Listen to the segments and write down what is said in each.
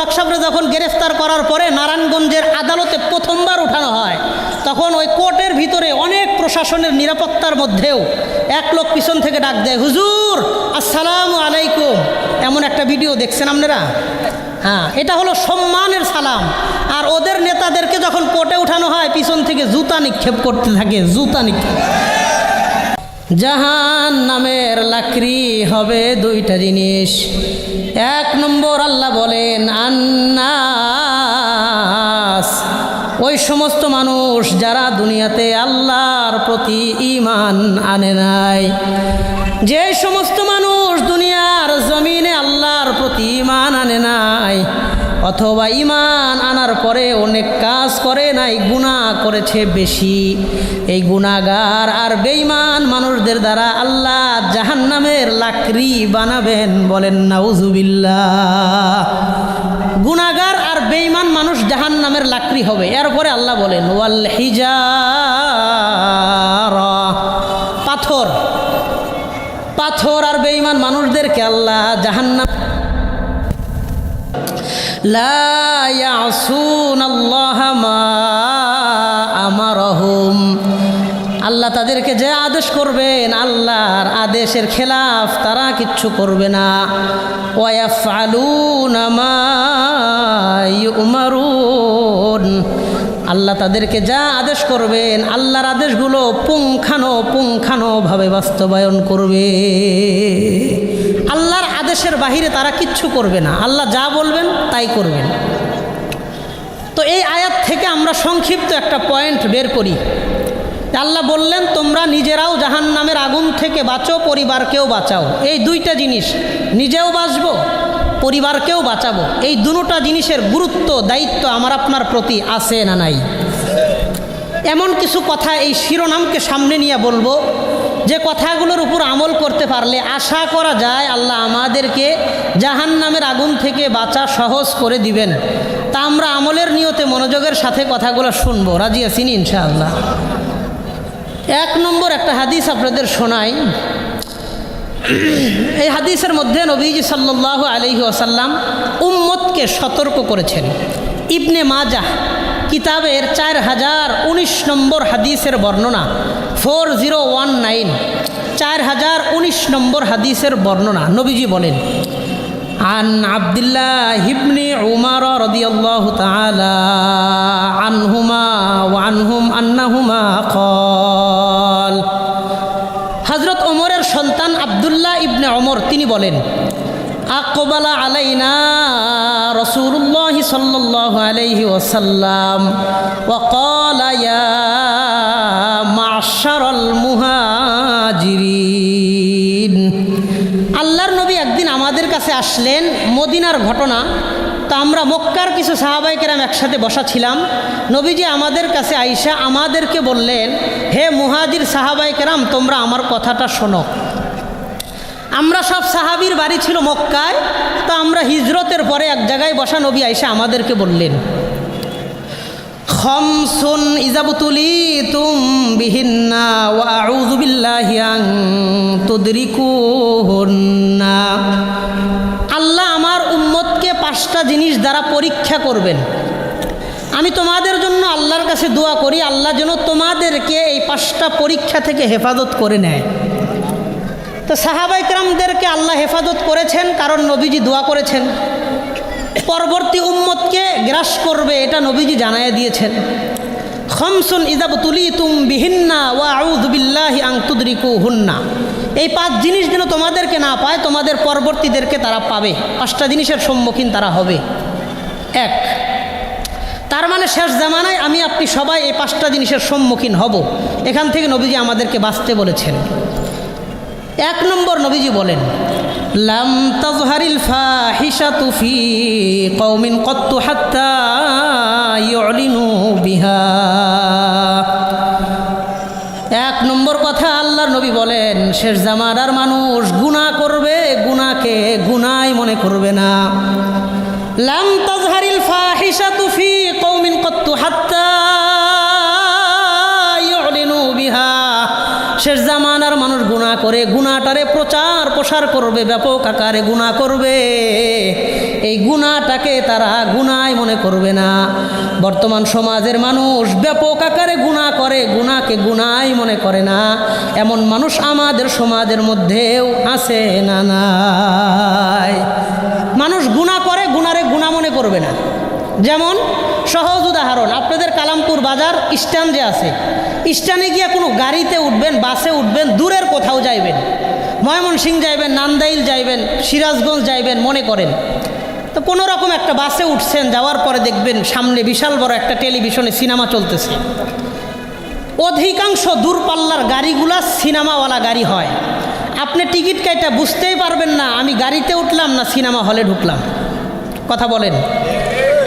হক সাহেবরে যখন গ্রেফতার করার পরে নারায়ণগঞ্জের আদালতে প্রথমবার উঠানো হয়, তখন ওই কোর্টের ভিতরে অনেক প্রশাসনের নিরাপত্তার মধ্যেও এক লোক পিছন থেকে ডাক দেয়, হুজুর আসসালামু আলাইকুম। এমন একটা ভিডিও দেখছেন আপনারা? হ্যাঁ, এটা হলো সম্মানের সালাম। আর ওদের নেতাদেরকে যখন কোর্টে উঠানো হয়, পিছন থেকে জুতা নিক্ষেপ করতে থাকে, জুতা নিক্ষেপ। জাহান নামের লাকড়ি হবে দুইটা জিনিস। এক নম্বর আল্লাহ বলেন আন্নাস, ওই সমস্ত মানুষ যারা দুনিয়াতে আল্লাহর প্রতি ঈমান আনে নাই। যে সমস্ত মানুষ দুনিয়ার জমিনে আল্লাহর প্রতি ঈমান আনে নাই, অথবা ঈমান আনার পরে অনেক কাজ করে নাই, গুনাহ করেছে বেশি, এই গুনাহগার আর বেঈমান মানুষদের দ্বারা আল্লাহ জাহান্নামের লাকড়ি বানাবেন। বলেন নাউজুবিল্লাহ। গুনাহগার আর বেঈমান মানুষ জাহান্নামের লাকড়ি হবে। এরপরে আল্লাহ বলেন ওয়াল হিজারা, পাথর। পাথর আর বেঈমান মানুষদেরকে আল্লাহ জাহান্নাম, লা ইয়াসুনাল্লাহা মা আমারহুম, আল্লাহ তাদেরকে যে আদেশ করবেন আল্লাহর আদেশের খেলাফ তারা কিচ্ছু করবে না। ওয়া ইয়াফআলুনা মা ইউমারুন, আল্লাহ তাদেরকে যা আদেশ করবেন আল্লাহর আদেশগুলো পুঙ্খানুপুঙ্খানুভাবে বাস্তবায়ন করবে। আল্লাহর আদেশের বাহিরে তারা কিচ্ছু করবে না, আল্লাহ যা বলবেন তাই করবেন। তো এই আয়াত থেকে আমরা সংক্ষিপ্ত একটা পয়েন্ট বের করি। আল্লাহ বললেন তোমরা নিজেরাও জাহান্নামের আগুন থেকে বাঁচো, পরিবারকেও বাঁচাও। এই দুইটা জিনিস, নিজেও বাঁচবো, পরিবারকেও বাঁচাবো। এই দুটো জিনিসের গুরুত্ব, দায়িত্ব আমার আপনার প্রতি আছে না নাই? এমন কিছু কথা এই শিরোনামকে সামনে নিয়ে বলবো যে কথাগুলোর উপর আমল করতে পারলে আশা করা যায় আল্লাহ আমাদেরকে জাহান্নামের আগুন থেকে বাঁচা সহজ করে দিবেন। তা আমরা আমলের নিয়তে মনোযোগের সাথে কথাগুলো শুনবো। রাজি আছেন ইনশাআল্লাহ? এক নম্বর একটা হাদিস আপনাদের শোনাই। এই হাদিসের মধ্যে নবীজি সাল্লাল্লাহু আলাইহি ওয়াসাল্লাম উম্মতকে সতর্ক করেছেন। ইবনে মাজাহ কিতাবের 4019 নম্বর হাদিসের বর্ণনা, 4019, 4019 নম্বর হাদিসের বর্ণনা। নবীজি বলেন আন আব্দুল্লাহ ইবনে উমর রাদিয়াল্লাহু তাআলা আনহুমা ওয়া আনহুম আন্নাহুমা ক্বাল, হযরত ওমরের সন্তান আব্দুল্লাহ ইবনে ওমর তিনি বলেন আকবালা আলাইনা রাসূলুল্লাহ সাল্লাল্লাহু আলাইহি ওয়াসাল্লাম ওয়া ক্বালা ইয়া মা'শারাল মুহাজিরিন, আল্লাহর নবী একদিন আমাদের কাছে আসলেন। মদিনার ঘটনা। তো আমরা মক্কার কিছু সাহাবায়ে কেরাম একসাথে বসা ছিলাম। নবীজি আমাদের কাছে আইসা আমাদেরকে বললেন, হে মুহাজির সাহাবায়ে কেরাম, তোমরা আমার কথাটা শোনো। আমরা সব সাহাবীর বাড়ি ছিল মক্কায়। তো আমরা হিজরতের পরে এক জায়গায় বসা, নবী আইসা আমাদেরকে বললেন খামসুন ইযাবতুলিতুম বিহিন্না ওয়া আউযু বিল্লাহি আন তুদরিকুহুন্না, আল্লাহ আমার উম্মতকে 5টা জিনিস দ্বারা পরীক্ষা করবেন। আমি তোমাদের জন্য আল্লাহর কাছে দোয়া করি আল্লাহ যেন তোমাদেরকে এই 5টা পরীক্ষা থেকে হেফাজত করে নেয়। তো সাহাবায়ে কেরামদেরকে আল্লাহ হেফাজত করেছেন কারণ নবীজি দোয়া করেছেন। পরবর্তী উম্মতকে গ্রাস করবে এটা নবীজি জানায়া দিয়েছেন। খামসুন ইযাবতুলিতুম বিহিন্না ওয়া আউযু বিল্লাহি আন তুদরিকুহুন্না, এই 5 জিনিস যেন তোমাদেরকে না পায়, তোমাদের পরবর্তীদেরকে তারা পাবে। 5টা জিনিসের সম্মুখীন তারা হবে। 1, তার মানে শেষ জামানায় আমি আপনি সবাই এই 5টা জিনিসের সম্মুখীন হব। এখান থেকে নবীজি আমাদেরকে বাঁচতে বলেছেন। 1 নম্বর নবীজি বলেন লাম তাজহারিল ফাহিশাতু ফি কওমিন ক্বাত্তু হাত্তা ইউলিনু বিহা। 1 নম্বর কথা আল্লাহর নবী বলেন শেষ জামানার মানুষ গুনাহ করবে, গুনাহকে গুনাহ মনে করবে না। লাম তাজহারিল ফাহিশাতু ফি কওমিন ক্বাত্তু হাত্তা ইউলিনু বিহা, শেষ জামানার মানুষ গুনাহ করে গুনাহটারে প্রচার প্রসার করবে, ব্যাপক আকারে গুনাহ করবে। এই গুনাহটাকে তারা গুনাহই মনে করবে না। বর্তমান সমাজের মানুষ ব্যাপক আকারে গুনাহ করে, গুনাহকে গুনাহই মনে করে না। এমন মানুষ আমাদের সমাজের মধ্যেও আছে না নাই? মানুষ গুনাহ করে, গুনারে গুনাহ মনে করবে না। যেমন সহজ উদাহরণ, আপনাদের কালামপুর বাজার স্ট্যান্ড যে আছে, স্ট্যান্ডে গিয়ে কোনো গাড়িতে উঠবেন, বাসে উঠবেন, দূরের কোথাও যাইবেন, ময়মনসিংহ যাইবেন, নান্দাইল যাইবেন, সিরাজগঞ্জ যাইবেন মনে করেন, তো কোনো রকম একটা বাসে উঠছেন, যাওয়ার পরে দেখবেন সামনে বিশাল বড় একটা টেলিভিশনে সিনেমা চলতেছে। অধিকাংশ দূরপাল্লার গাড়িগুলা সিনেমাওয়ালা গাড়ি হয়। আপনি টিকিট কাইটা বুঝতেই পারবেন না আমি গাড়িতে উঠলাম না সিনেমা হলে ঢুকলাম। কথা বলেন।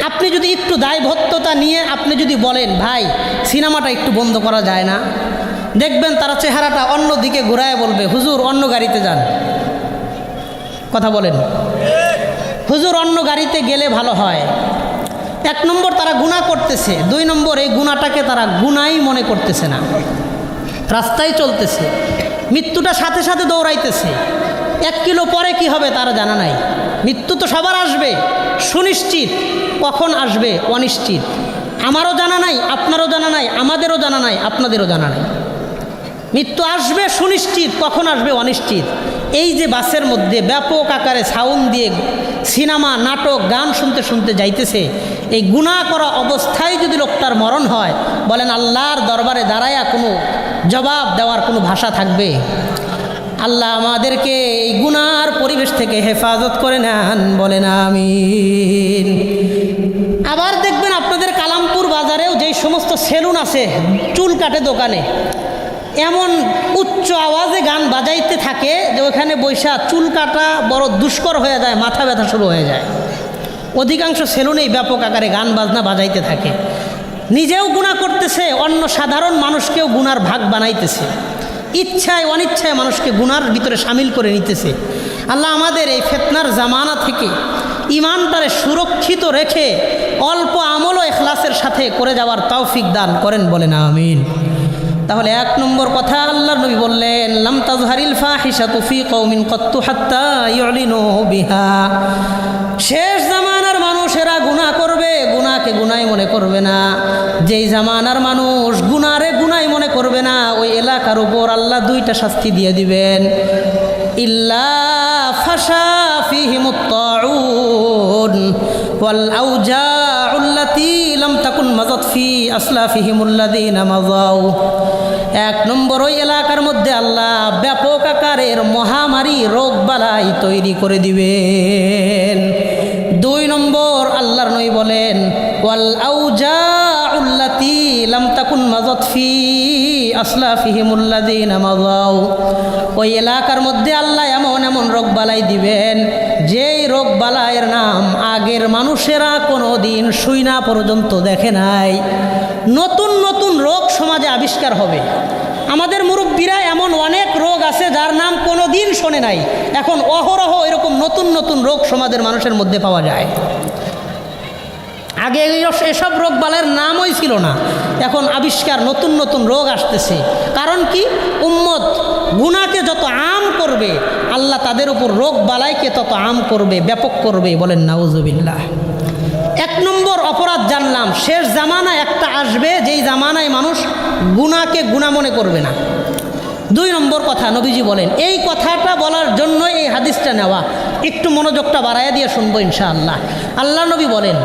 আপনি যদি একটু দায়বদ্ধতা নিয়ে আপনি যদি বলেন ভাই সিনেমাটা একটু বন্ধ করা যায় না, দেখবেন তারা চেহারাটা অন্য দিকে ঘুরায় বলবে হুজুর অন্য গাড়িতে যান। কথা বলেন। হুজুর অন্য গাড়িতে গেলে ভালো হয়। এক নম্বর তারা গুনাহ করতেছে, দুই নম্বর এই গুনাহটাকে তারা গুনাহই মনে করতেছে না। রাস্তায় চলতেছে, মৃত্যুটা সাথে সাথে দৌড়াইতেছে। 1 কিলো পরে কি হবে তারা জানা নাই। মৃত্যু তো সবার আসবে, সুনিশ্চিত। কখন আসবে অনিশ্চিত। আমারও জানা নাই, আপনারও জানা নাই, আমাদেরও জানা নাই, আপনাদেরও জানা নাই। মৃত্যু আসবে সুনিশ্চিত, কখন আসবে অনিশ্চিত। এই যে বাসের মধ্যে ব্যাপক আকারে সাউন্ড দিয়ে সিনেমা, নাটক, গান শুনতে শুনতে যাইতেছে, এই গুনাহ করা অবস্থায় যদি লোকটার মরণ হয়, বলেন আল্লাহর দরবারে দাঁড়ায়া কোনো জবাব দেওয়ার কোনো ভাষা থাকবে? আল্লাহ আমাদেরকে এই গুনার পরিবেশ থেকে হেফাজত করে নেন, বলেন আমিন। আবার দেখবেন আপনাদের কালামপুর বাজারেও যেই সমস্ত সেলুন আছে, চুল কাটে দোকানে, এমন উচ্চ আওয়াজে গান বাজাইতে থাকে যে ওখানে বৈশা চুল কাটা বড় দুষ্কর হয়ে যায়, মাথা ব্যথা শুরু হয়ে যায়। অধিকাংশ সেলুনেই ব্যাপক আকারে গান বাজনা বাজাইতে থাকে। নিজেও গুনাহ করতেছে, অন্য সাধারণ মানুষকেও গুনার ভাগ বানাইতেছে। ইচ্ছায় অনিচ্ছায় মানুষকে গুনার ভিতরে সামিল করে নিতেছে। আল্লাহ আমাদের এই ফিতনার জামানা থেকে ঈমানটারে সুরক্ষিত রেখে অল্প আমল ও ইখলাসের সাথে করে যাওয়ার তৌফিক দান করেন, বলেন আমিন। তাহলে 1 নম্বর কথা আল্লাহর নবী বললেন লাম তাজহারিল ফাহিশাতু ফি কওমিন কাত্তু হাত্তা ইউলিনু বিহা। শেষ জামানার মানুষেরা গুনাহ করবে, গুনাহকে গুনাহই মনে করবে না। যেই জামানার মানুষ গুনারে গুনাহই মনে করবে না, ওই এলাকার উপর আল্লাহ 2টা শাস্তি দিয়ে দিবেন। ইল্লা ফাশা ফিহিমুত তাউন ওয়াল আউজাউল্লাতী লাম তাকুন মাযাত ফি আসলাফিহিমুল্লাযীনা মাযাউ। 1 নম্বর ওই এলাকার মধ্যে আল্লাহ ব্যাপক আকারের মহামারী রোগ বালাই তৈরি করে দিবেন। 2 নম্বর আল্লাহর নবী বলেন ওয়াল আউজাউল্লাতী লাম তাকুন মাযাত ফি আসলাফিহিমুল্লাযীনা মাযাউ। ওই এলাকার মধ্যে আল্লাহ এমন এমন রোগ বালাই দিবেন যেই রোগ বালাইয়ের নাম আগের মানুষেরা কোনো দিন শুইনা পর্যন্ত দেখে নাই। নতুন নতুন রোগ সমাজে আবিষ্কার হবে। আমাদের মুরব্বীরা এমন অনেক রোগ আছে যার নাম কোনো দিন শোনে নাই, এখন অহরহ এরকম নতুন নতুন রোগ সমাজের মানুষের মধ্যে পাওয়া যায়। আগে এসব রোগ বালাইয়ের নামই ছিল না, এখন আবিষ্কার, নতুন নতুন রোগ আসতেছে। কারণ কি? উম্মত গুনাহকে যত আম করবে আল্লাহ তাদের উপর রোগ বালাইকে তত আম করবে, ব্যাপক করবে, বলেন নাউজুবিল্লাহ। 1 নম্বর অপরাধ জানলাম, শেষ জামানা একটা আসবে যেই জামানায় মানুষ গুনাহকে গুনাহ মনে করবে না। 2 নম্বর কথা নবীজি বলেন, এই কথাটা বলার জন্য এই হাদিসটা নেওয়া। একটু মনোযোগটা বাড়াইয়া দিয়ে শুনবো ইনশাআল্লাহ। আল্লাহ নবী বলেন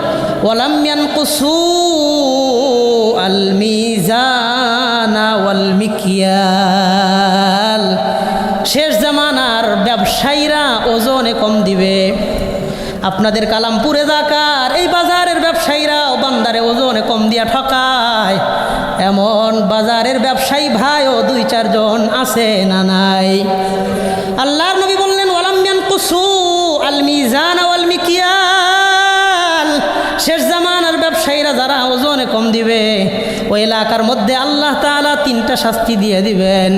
ওয়ালাম ইয়ানকুসু আল মিজানা ওয়াল মিকিয়াল। শেষ জামানার ব্যবসায়ীরা ওজনে কম দিবে। আপনাদের কালামপুর এলাকার এই বাজারের ব্যবসায়ীরাও বান্দারে ওজনে কম দিয়া ঠকায়। এমন বাজারের ব্যবসায়ী ভাইও 2-4 জন আছে না নাই? আল্লাহর নবী বললেন ওয়ালাম ইয়ানকুসু আল মিজান ওয়াল মিকিয়াল। শেষ জামানার ব্যবসায়ীরা যারা ওজনে কম দিবে ওই এলাকার মধ্যে আল্লাহ তাআলা 3টা শাস্তি দিয়ে দিবেন।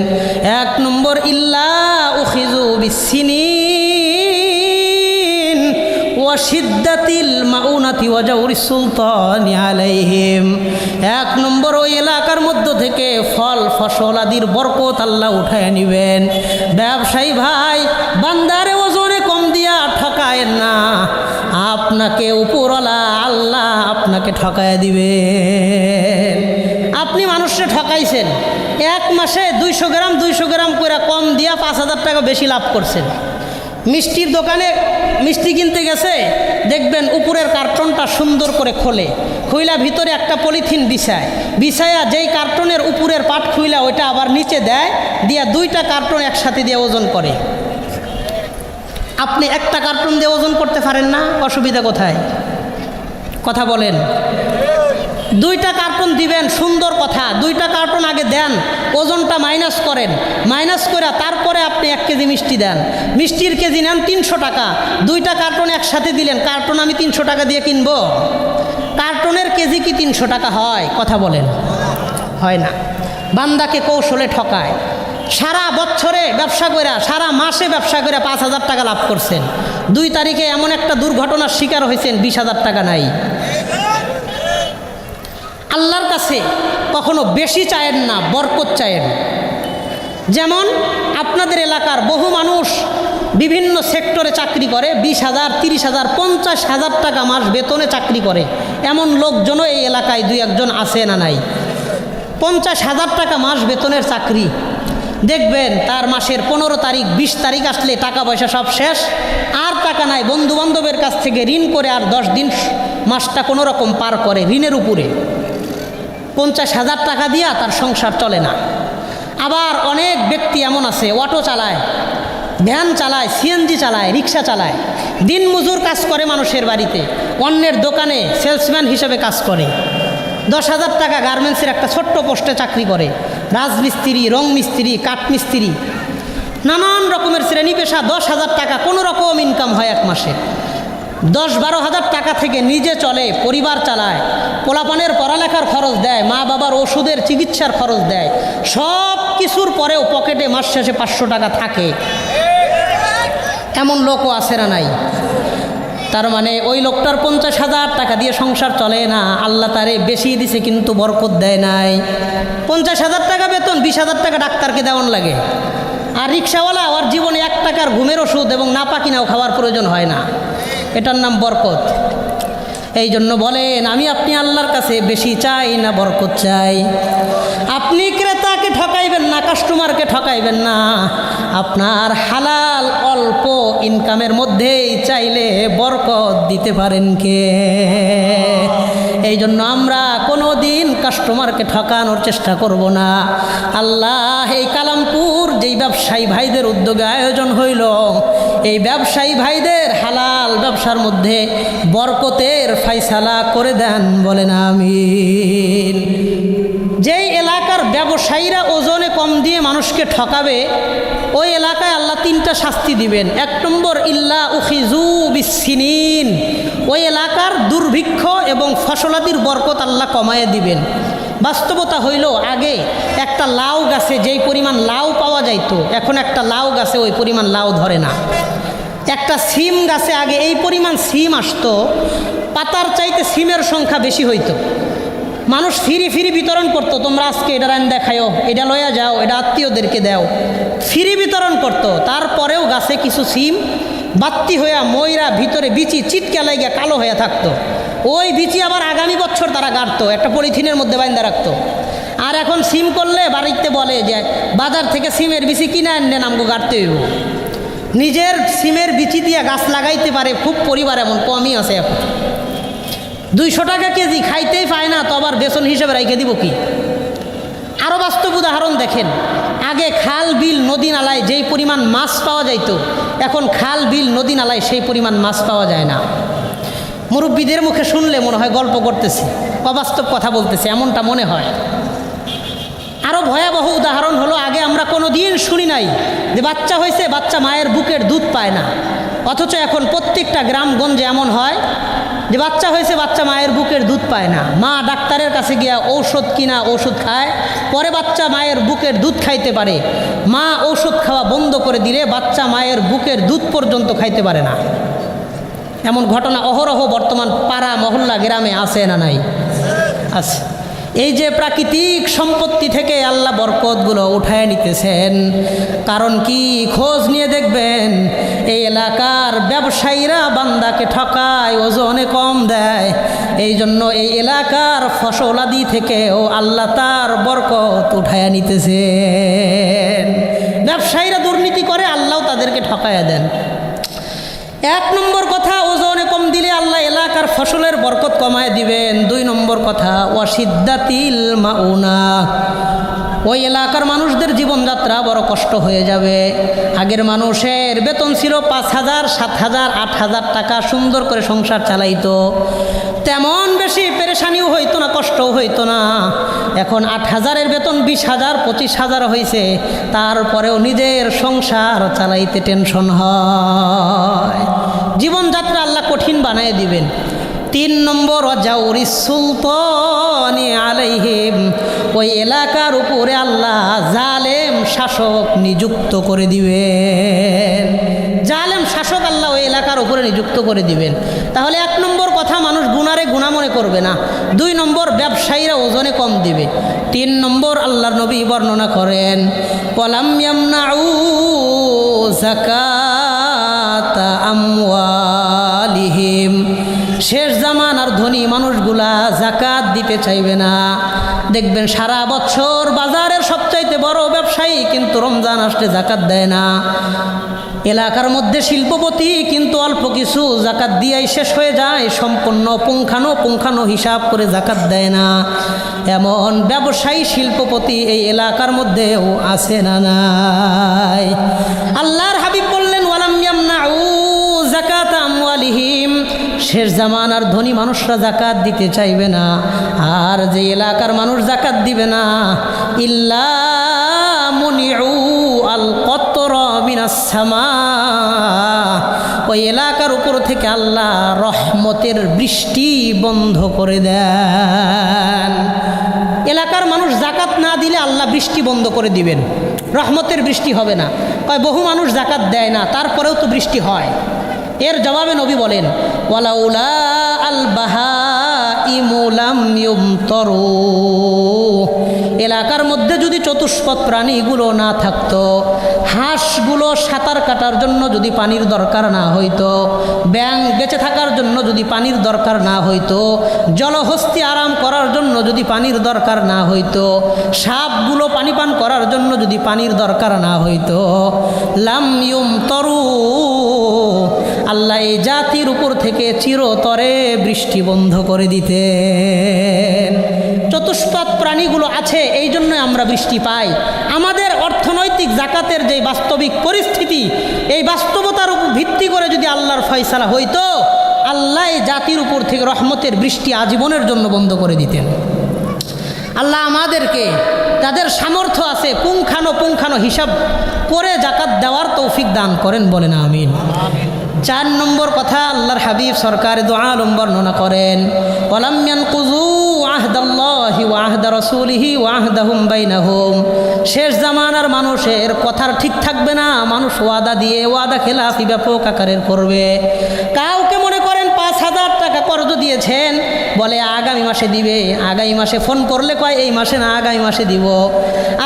1 নম্বর ইল্লা উখিযু বিসসিনিন শিদ্দাতিল মাউনাতি ওয়া জাওরিস সুলতানি আলাইহিম। এক নম্বর, ওই এলাকার মধ্য থেকে ফল ফসল আদির বরকত আল্লাহ উঠায় নিবেন। ব্যবসায়ী ভাই, বান্দারে ওজনে কম দিয়া ঠকায়েন না, আপনাকে উপরওয়ালা আল্লাহ আপনাকে ঠকায় দিবেন। আপনি মানুষকে ঠকাইছেন, এক মাসে 200 গ্রাম করে কম দিয়া 5,000 টাকা বেশি লাভ করছেন। মিষ্টির দোকানে মিষ্টি কিনতে গেছে, দেখবেন উপরের কার্টনটা সুন্দর করে খোলে, খুইলা ভিতরে একটা পলিথিন বিছায়া যেই কার্টনের উপরের পাট খুইলা ওইটা আবার নিচে দেয়, দিয়া 2টা কার্টন একসাথে দিয়ে ওজন করে। আপনি একটা কার্টন দিয়ে ওজন করতে পারেন না, অসুবিধা কোথায়? কথা বলেন। 2টা কার্টন দিবেন, সুন্দর কথা, 2টা কার্টন আগে দেন, ওজনটা মাইনাস করেন, মাইনাস করে তারপরে আপনি 1 কেজি মিষ্টি দেন। মিষ্টির কেজি নেন 300 টাকা, 2টা কার্টন একসাথে দিলেন, কার্টন আমি 300 টাকা দিয়ে কিনবো? কার্টনের কেজি কি 300 টাকা হয়? কথা বলেন, হয় না। বান্দাকে কৌশলে ঠকায়। সারা বছরে ব্যবসা করে, সারা মাসে ব্যবসা করে 5,000 টাকা লাভ করছেন, 2 তারিখে এমন একটা দুর্ঘটনার শিকার হয়েছেন, 20,000 টাকা নাই। আল্লাহর কাছে কখনো বেশি চায়েন না, বরকত চায়েন। যেমন আপনাদের এলাকার বহু মানুষ বিভিন্ন সেক্টরে চাকরি করে, 20,000, 30,000, 50,000 টাকা মাস বেতনে চাকরি করে। এমন লোকজনও এই এলাকায় 2-1 আছে না নাই? 50,000 টাকা মাস বেতনের চাকরি, দেখবেন তার মাসের 15 তারিখ 20 তারিখ আসলে টাকা পয়সা সব শেষ, আর টাকা নাই। বন্ধু বান্ধবের কাছ থেকে ঋণ করে আর 10 দিন মাসটা কোনো রকম পার করে ঋণের উপরে। 50,000 টাকা দিয়া তার সংসার চলে না। আবার অনেক ব্যক্তি এমন আছে, অটো চালায়, ভ্যান চালায়, সিএনজি চালায়, রিক্সা চালায়, দিন মজুর কাজ করে মানুষের বাড়িতে, অন্যের দোকানে সেলসম্যান হিসেবে কাজ করে। 10,000 টাকা গার্মেন্টসের একটা ছোট্ট পোস্টে চাকরি করে, রাজমিস্ত্রি, রং মিস্ত্রি, কাঠমিস্ত্রি, নানান রকমের শ্রেণী পেশা। 10,000 টাকা কোনো রকম ইনকাম হয় এক মাসে। 10-12 হাজার টাকা থেকে নিজে চলে, পরিবার চালায়, পোলাপানের পড়ালেখার খরচ দেয়, মা বাবার ওষুধের চিকিৎসার খরচ দেয়, সব কিছুর পরেও পকেটে মাস শেষে 500 টাকা থাকে। এমন লোকও আছে না নাই? তার মানে ওই লোকটার 50,000 টাকা দিয়ে সংসার চলে না, আল্লাহ তারে বেশি দিছে কিন্তু বরকত দেয় নাই। 50,000 টাকা বেতন, 20,000 টাকা ডাক্তারকে দেওয়ান লাগে। আর রিক্সাওয়ালা, ওর জীবনে 1 টাকার ঘুমের ওষুধ এবং নাপা কিনাও খাওয়ার প্রয়োজন হয় না। এটার নাম বরকত। এই জন্য বলেন, আমি আপনি আল্লাহর কাছে বেশি চাই না বরকত চাই? আপনি ক্রেতাকে ঠকাইবেন না, কাস্টমারকে ঠকাইবেন না, আপনার হালাল অল্প ইনকামের মধ্যেই চাইলে বরকত দিতে পারেন কে? এই জন্য আমরা কোনো দিন কাস্টমারকে ঠকানোর চেষ্টা করব না। আল্লাহ এই কালামপুর যেই ব্যবসায়ী ভাইদের উদ্যোগে আয়োজন হইল, এই ব্যবসায়ী ভাইদের হালাল ব্যবসার মধ্যে বরকতের ফায়সালা করে দেন, বলেন আমিন। যেই এলাকার ব্যবসায়ীরা ওজনে কম দিয়ে মানুষকে ঠকাবে, ওই এলাকায় আল্লাহ 3টা শাস্তি দিবেন। 1 নম্বর, ইল্লা উখিজু বিসসিনিন, ওই এলাকার দুর্ভিক্ষ এবং ফসলাদির বরকত আল্লাহ কমায়ে দিবেন। বাস্তবতা হইল, আগে একটা লাউ গাছে যেই পরিমাণ লাউ পাওয়া যাইতো, এখন একটা লাউ গাছে ওই পরিমাণ লাউ ধরে না। একটা সিম গাছে আগে এই পরিমাণ সিম আসতো, পাতার চাইতে সিমের সংখ্যা বেশি হইতো। মানুষ ফিরি বিতরণ করতো, তোমরা আজকে এটা রান দেখায়ও, এটা লইয়া যাও, এটা আত্মীয়দেরকে দাও, ফিরি বিতরণ করতো। তারপরেও গাছে কিছু সিম বাত্তি হইয়া ময়রা ভিতরে বিচি চিটকে লাগিয়া কালো হয়ে থাকতো। ওই বিচি আবার আগামী বছর তারা গাড়তো, একটা পলিথিনের মধ্যে বাইন্দা রাখতো। আর এখন সিম করলে বাড়িতে বলে যে বাজার থেকে সিমের বিচি কিনে আনলেন, আমগো গাড়তে হইব। নিজের সিমের বিচি দিয়ে গাছ লাগাইতে পারে খুব পরিবার এমন কমই আছে। এখন 200 টাকা কেজি খাইতেই পায় না, তো আবার বেতন হিসেবে রেখে দিব কি? আরও বাস্তব উদাহরণ দেখেন, আগে খাল বিল নদী নালায় যেই পরিমাণ মাছ পাওয়া যাইত, এখন খাল বিল নদী নালায় সেই পরিমাণ মাছ পাওয়া যায় না। মুরব্বীদের মুখে শুনলে মনে হয় গল্প করতেছি, অবাস্তব কথা বলতেছি, এমনটা মনে হয়। আরও ভয়াবহ উদাহরণ হলো, আগে আমরা কোনো দিন শুনি নাই যে বাচ্চা হয়েছে, বাচ্চা মায়ের বুকের দুধ পায় না, অথচ এখন প্রত্যেকটা গ্রামগঞ্জে এমন হয় যে বাচ্চা হয়েছে, বাচ্চা মায়ের বুকের দুধ পায় না, মা ডাক্তারের কাছে গিয়া ঔষধ কিনা ওষুধ খায়, পরে বাচ্চা মায়ের বুকের দুধ খাইতে পারে। মা ঔষধ খাওয়া বন্ধ করে দিলে বাচ্চা মায়ের বুকের দুধ পর্যন্ত খাইতে পারে না। এমন ঘটনা অহরহ বর্তমান পাড়া মহল্লা গ্রামে আছে না নাই? আছে। এই যে প্রাকৃতিক সম্পত্তি থেকে আল্লাহ বরকতগুলো উঠায় নিতেছেন, কারণ কি? খোঁজ নিয়ে দেখবেন এই এলাকার ব্যবসায়ীরা বান্দাকে ঠকায়, ওজনে কম দেয়। এই জন্য এই এলাকার ফসলাদি থেকেও আল্লাহ তার বরকত উঠায় নিতেছেন। ব্যবসায়ীরা দুর্নীতি করে, আল্লাহ তাদেরকে ঠকায়া দেন। এক নম্বর কথা, ওজনে কম দিলে আল্লাহ এলাকার ফসলের বরকত কমায় দিবেন। দুই নম্বর কথা, ওয়াসিদ্দাতিল মাউনা, ওই এলাকার মানুষদের জীবনযাত্রা বড় কষ্ট হয়ে যাবে। আগের মানুষের বেতন ছিল 5,000, 7,000, 8,000 টাকা, সুন্দর করে সংসার চালাইতো, তেমন বেশি পেরেশানিও হইতো না, কষ্টও হইতো না। এখন 8,000-এর বেতন 20,000, 25,000 হয়েছে, তারপরেও নিজের সংসার চালাইতে টেনশন হয়। জীবনযাত্রা আল্লাহ কঠিন বানিয়ে দিবেন। 3 নম্বর, ওয়াজাউরিস সুলতানি আলাইহিম, ওই এলাকার উপরে আল্লাহ জালেম শাসক নিযুক্ত করে দিবেন। জালেম শাসক আল্লাহ ওই এলাকার উপরে নিযুক্ত করে দিবেন। তাহলে 1 নম্বর কথা, মানুষ গুনারে গুনাহ মনে করবে না। 2 নম্বর, ব্যবসায়ীরা ওজনে কম দিবে। 3 নম্বর, আল্লাহর নবী বর্ণনা করেন, ওয়ালাম ইয়ামনাউ যাকাতা আমওয়ালিহিম, শেষ জামানার ধনী মানুষগুলা জাকাত দিতে চাইবে না। দেখবেন সারা বছর বাজারের সবচাইতে বড় ব্যবসায়ী, কিন্তু রমজান আসলে জাকাত দেয় না। এলাকার মধ্যে শিল্পপতি, কিন্তু অল্প কিছু জাকাত দিয়াই শেষ হয়ে যায়, সম্পূর্ণ পুঙ্খানো হিসাব করে জাকাত দেয় না। এমন ব্যবসায়ী শিল্পপতি এই এলাকার মধ্যেও আছে না নাই? আল্লাহর হাবিব বললেন, ওয়ালাম ইয়ামনাউ যাকাতা আমওয়ালিহিম, শেষ জামানার ধনী মানুষরা জাকাত দিতে চাইবে না। আর যে এলাকার মানুষ জাকাত দিবে না, ইল্লা মুনিউ আল কতরা মিনাস সামা, ওই এলাকার উপর থেকে আল্লাহ রহমতের বৃষ্টি বন্ধ করে দেন। এলাকার মানুষ জাকাত না দিলে আল্লাহ বৃষ্টি বন্ধ করে দিবেন, রহমতের বৃষ্টি হবে না। কয় বহু মানুষ জাকাত দেয় না, তারপরেও তো বৃষ্টি হয়। এর জবাবে নবী বলেন, ওয়ালাউলা আল বাহাইমু লাম ইউমতারু, এলাকার মধ্যে যদি চতুষ্পদ প্রাণীগুলো না থাকতো, হাঁসগুলো সাঁতার কাটার জন্য যদি পানির দরকার না হইতো, ব্যাঙ বেঁচে থাকার জন্য যদি পানির দরকার না হইতো, জলহস্তি আরাম করার জন্য যদি পানির দরকার না হইতো, সাপগুলো পানি পান করার জন্য যদি পানির দরকার না হইতো, লাম ইউমতারু, আল্লাহ এই জাতির উপর থেকে চিরতরে বৃষ্টি বন্ধ করে দিতেন। চতুষ্পদ প্রাণীগুলো আছে, এই জন্য আমরা বৃষ্টি পাই। আমাদের অর্থনৈতিক জাকাতের যে বাস্তবিক পরিস্থিতি, এই বাস্তবতার উপর ভিত্তি করে যদি আল্লাহর ফয়সালা হইতো, আল্লাহ এই জাতির উপর থেকে রহমতের বৃষ্টি আজীবনের জন্য বন্ধ করে দিতেন। আল্লাহ আমাদেরকে, তাদের সামর্থ্য আছে, পুঙ্খানো হিসাব করে জাকাত দেওয়ার তৌফিক দান করেন, বলেন আমিন। 4 নম্বর কথা, আল্লাহর হাবিব সরকার দু আলম বর্ণনা করেন, ওয়ালাম ইয়ানকুযু আহদাল্লাহি ওয়া আহদা রাসূলিহি ওয়া আহদাহুম বাইনাহুম, শেষ জামানার মানুষের কথার ঠিক থাকবে না। মানুষ ওয়াদা দিয়ে ওয়াদা খেলাফি ব্যাপক আকারের করবে। কাউকে মনে করেন 5,000 টাকা কর্জ দিয়েছেন, বলে আগামী মাসে দিবে। আগামী মাসে ফোন করলে কয় এই মাসে না, আগামী মাসে দিব।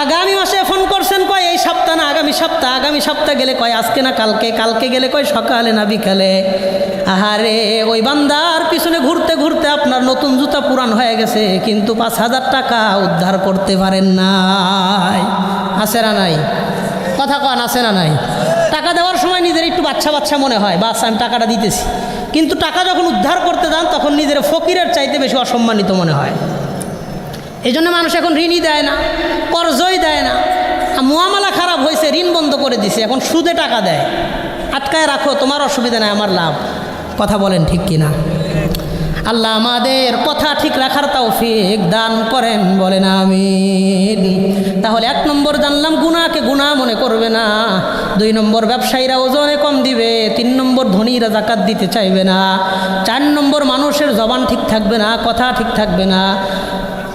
আগামী মাসে ফোন করছেন, কয় এই সপ্তাহ না আগামী সপ্তাহ। আগামী সপ্তাহ গেলে কয় আজকে না কালকে। কালকে গেলে কয় সকালে না বিকালে। আহারে, ওই বান্দার পিছনে ঘুরতে ঘুরতে আপনার নতুন জুতা পুরান হয়ে গেছে, কিন্তু 5,000 টাকা উদ্ধার করতে পারেন নাই। আছে না নাই? কথা কন, আছে না নাই? টাকা দেওয়ার সময় নিজের একটু বাচ্চা মনে হয়, বাস আমি টাকাটা দিতেছি, কিন্তু টাকা যখন উদ্ধার করতে যান তখন নিজের ফকিরের চাইতে বেশি অসম্মানিত মনে হয়। এই জন্য মানুষ এখন ঋণই দেয় না, কর্জই দেয় না। মুআমালা খারাপ হয়েছে, ঋণ বন্ধ করে দিছে, এখন সুদে টাকা দেয়। আটকায় রাখো, তোমার অসুবিধা নাই, আমার লাভ। কথা বলেন ঠিক কিনা? আল্লাহ আমাদের কথা ঠিক রাখার তৌফিক দান করেন, বলেন আমিন। তাহলে 1 নম্বর জানলাম, গুনাহকে গুনাহ মনে করবে না। 2 নম্বর, ব্যবসায়ীরা ওজনে কম দিবে। 3 নম্বর, ধনীরা জাকাত দিতে চাইবে না। 4 নম্বর, মানুষের জবান ঠিক থাকবে না, কথা ঠিক থাকবে না।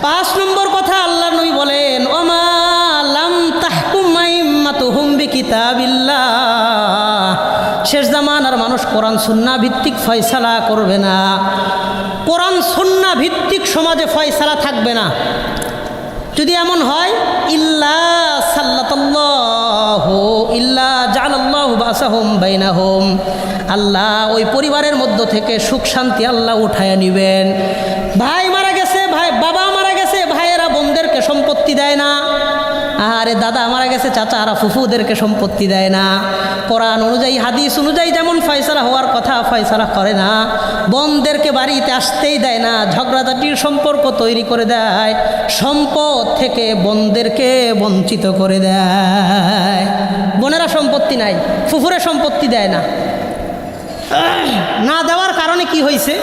5 নম্বর কথা, আল্লাহ নবী বলেন, ওমা লাম তাহকুম আইম্মাতুহুম বিকিতাবিল্লাহ, শেষ জামানার মানুষ কোরআন সুন্নাহ ভিত্তিক ফয়সালা করবে না, কোরআন সুন্নাহ ভিত্তিক সমাজে ফয়সালা থাকবে না। যদি এমন হয় ইল্লা সাল্লাতাল্লাহু ইল্লা জাআলাল্লাহু বাসাহুম বাইনাহুম, আল্লাহ ওই পরিবারের মধ্য থেকে সুখ শান্তি আল্লাহ উঠায় নেবেন। ভাই মারা গেছে, ভাই বাবা মারা গেছে, ভাইয়েরা বোনদেরকে সম্পত্তি দেয় না, আরে দাদা মারা গেছে চাচারা ফুফুদেরকে সম্পত্তি দেয় না। কোরআন অনুযায়ী হাদিস অনুযায়ী যেমন ফয়সালা হওয়ার কথা ফয়সালা করে না। বোনদেরকে বাড়িতে আসতেই দেয় না, ঝগড়াঝাটির সম্পর্ক তৈরি করে দেয়, সম্পদ থেকে বোনদেরকে বঞ্চিত করে দেয়। বোনেরা সম্পত্তি নাই, ফুফুরে সম্পত্তি দেয় না। না দেওয়ার কারণে কি হয়েছে?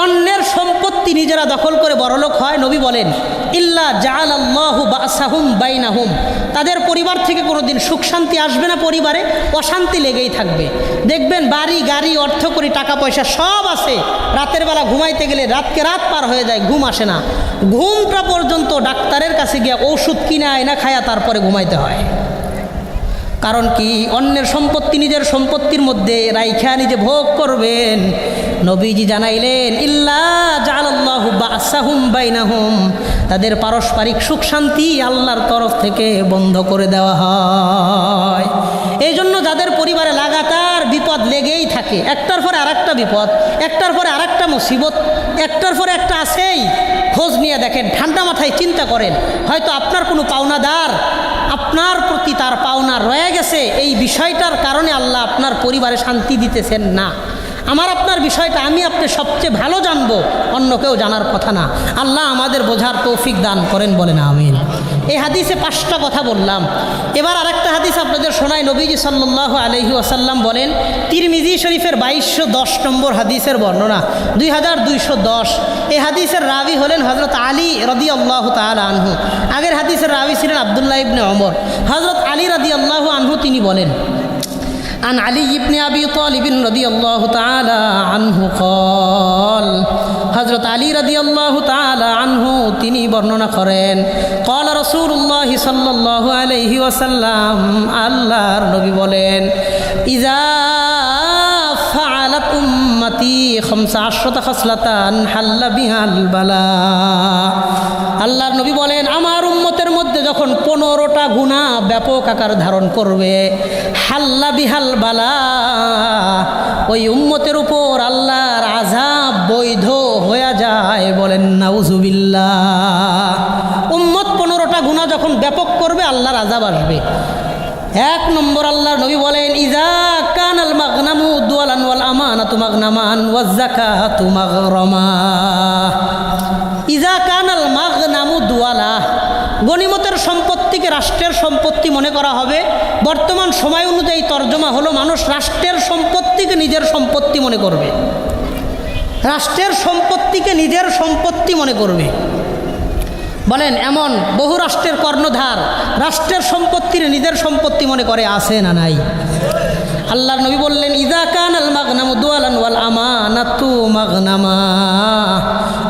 অন্যের সম্পত্তি নিজেরা দখল করে বড়লোক হয়। নবী বলেন ইল্লা জাআলাল্লাহু বাসাহুম বাইনাহুম, তাদের পরিবার থেকে কোনোদিন সুখ শান্তি আসবে না, পরিবারে অশান্তি লেগেই থাকবে। দেখবেন বাড়ি গাড়ি অর্থ করি টাকা পয়সা সব আছে, রাতের বেলা ঘুমাইতে গেলে রাতকে রাত পার হয়ে যায়, ঘুম আসে না। ঘুমটা পর্যন্ত ডাক্তারের কাছে গিয়ে ওষুধ কিনে আয়না খায়া তারপরে ঘুমাইতে হয়। কারণ কি? অন্যের সম্পত্তি নিজের সম্পত্তির মধ্যে রাইখা নিজে ভোগ করবেন। নবীজি জানাইলেন ইল্লা জাআলাল্লাহু বাসাহুম বাইনাহুম, তাদের পারস্পরিক সুখ শান্তি আল্লাহর তরফ থেকে বন্ধ করে দেওয়া হয়। এই জন্য যাদের পরিবারে লাগাতার বিপদ লেগেই থাকে, একটার পরে আরেকটা বিপদ, একটার পরে আরেকটা মুসিবত, একটার পরে একটা আসেই, খোঁজ নিয়ে দেখেন, ঠান্ডা মাথায় চিন্তা করেন, হয়তো আপনার কোনো পাওনাদার আপনার প্রতি তার পাওনা রয়ে গেছে, এই বিষয়টার কারণে আল্লাহ আপনার পরিবারে শান্তি দিতেছেন না। আমার আপনার বিষয়টা আমি আপনি সবচেয়ে ভালো জানবো, অন্য কেউ জানার কথা না। আল্লাহ আমাদের বোঝার তৌফিক দান করেন, বলেন আমিন। এই হাদিসে 5টা কথা বললাম। এবার আরেকটা হাদিস আপনাদের শোনায়। নবীজি সাল্লাল্লাহু আলাইহি ওয়াসাল্লাম বলেন, তিরমিজি শরীফের 2210 নম্বর হাদিসের বর্ণনা, 2210। এই হাদিসের রাবি হলেন হযরত আলী রাদিয়াল্লাহু তাআলা আনহু। আগের হাদিসের রাবি ছিলেন আব্দুল্লাহ ইবনে ওমর। হযরত আলী রাদিয়াল্লাহু আনহু তিনি বলেন, عن علي بن أبي طالب رضي الله تعالى عنه قال, হযরত আলী রাদিয়াল্লাহু তাআলা আনহু তিনি বর্ণনা করেন, قال رسول الله صلى الله عليه وسلم, আল্লাহর নবী বলেন, إذا فعلت أمتي 15 خصلة حل بها البلاء, আল্লাহর নবী বলেন আমার উম্মতের মধ্যে যখন 15টা গুনাহ ব্যাপক আকার ধারণ করবে, হাল্লা বিহাল বালা, ওই উম্মতের উপর আল্লাহর আযাব বৈধ হয়ে যায়। বলেন নাউজুবিল্লাহ। উম্মত 15টা গুনাহ যখন ব্যাপক করবে আল্লাহর আযাব আসবে। 1 নম্বর আল্লাহর নবী বলেন, ইজা কানাল মাগনামু দুয়ালান ওয়াল আমানাতু মাগনামান ওয়াজ যাকাতু মাগরামা। ইজা কানাল মাগনামু দুয়ালা, গনিমতের সম্পত্তিকে রাষ্ট্রের সম্পত্তি মনে করা হবে। বর্তমান সময় অনুযায়ী তর্জমা হলো মানুষ রাষ্ট্রের সম্পত্তিকে নিজের সম্পত্তি মনে করবে, রাষ্ট্রের সম্পত্তিকে নিজের সম্পত্তি মনে করবে। বলেন এমন বহু রাষ্ট্রের কর্ণধার রাষ্ট্রের সম্পত্তির নিজের সম্পত্তি মনে করে, আছে না নাই? আল্লাহর নবী বললেন, ইজা কানাল মাগনামু দুয়ালান ওয়াল আমানাতু মাগনামা।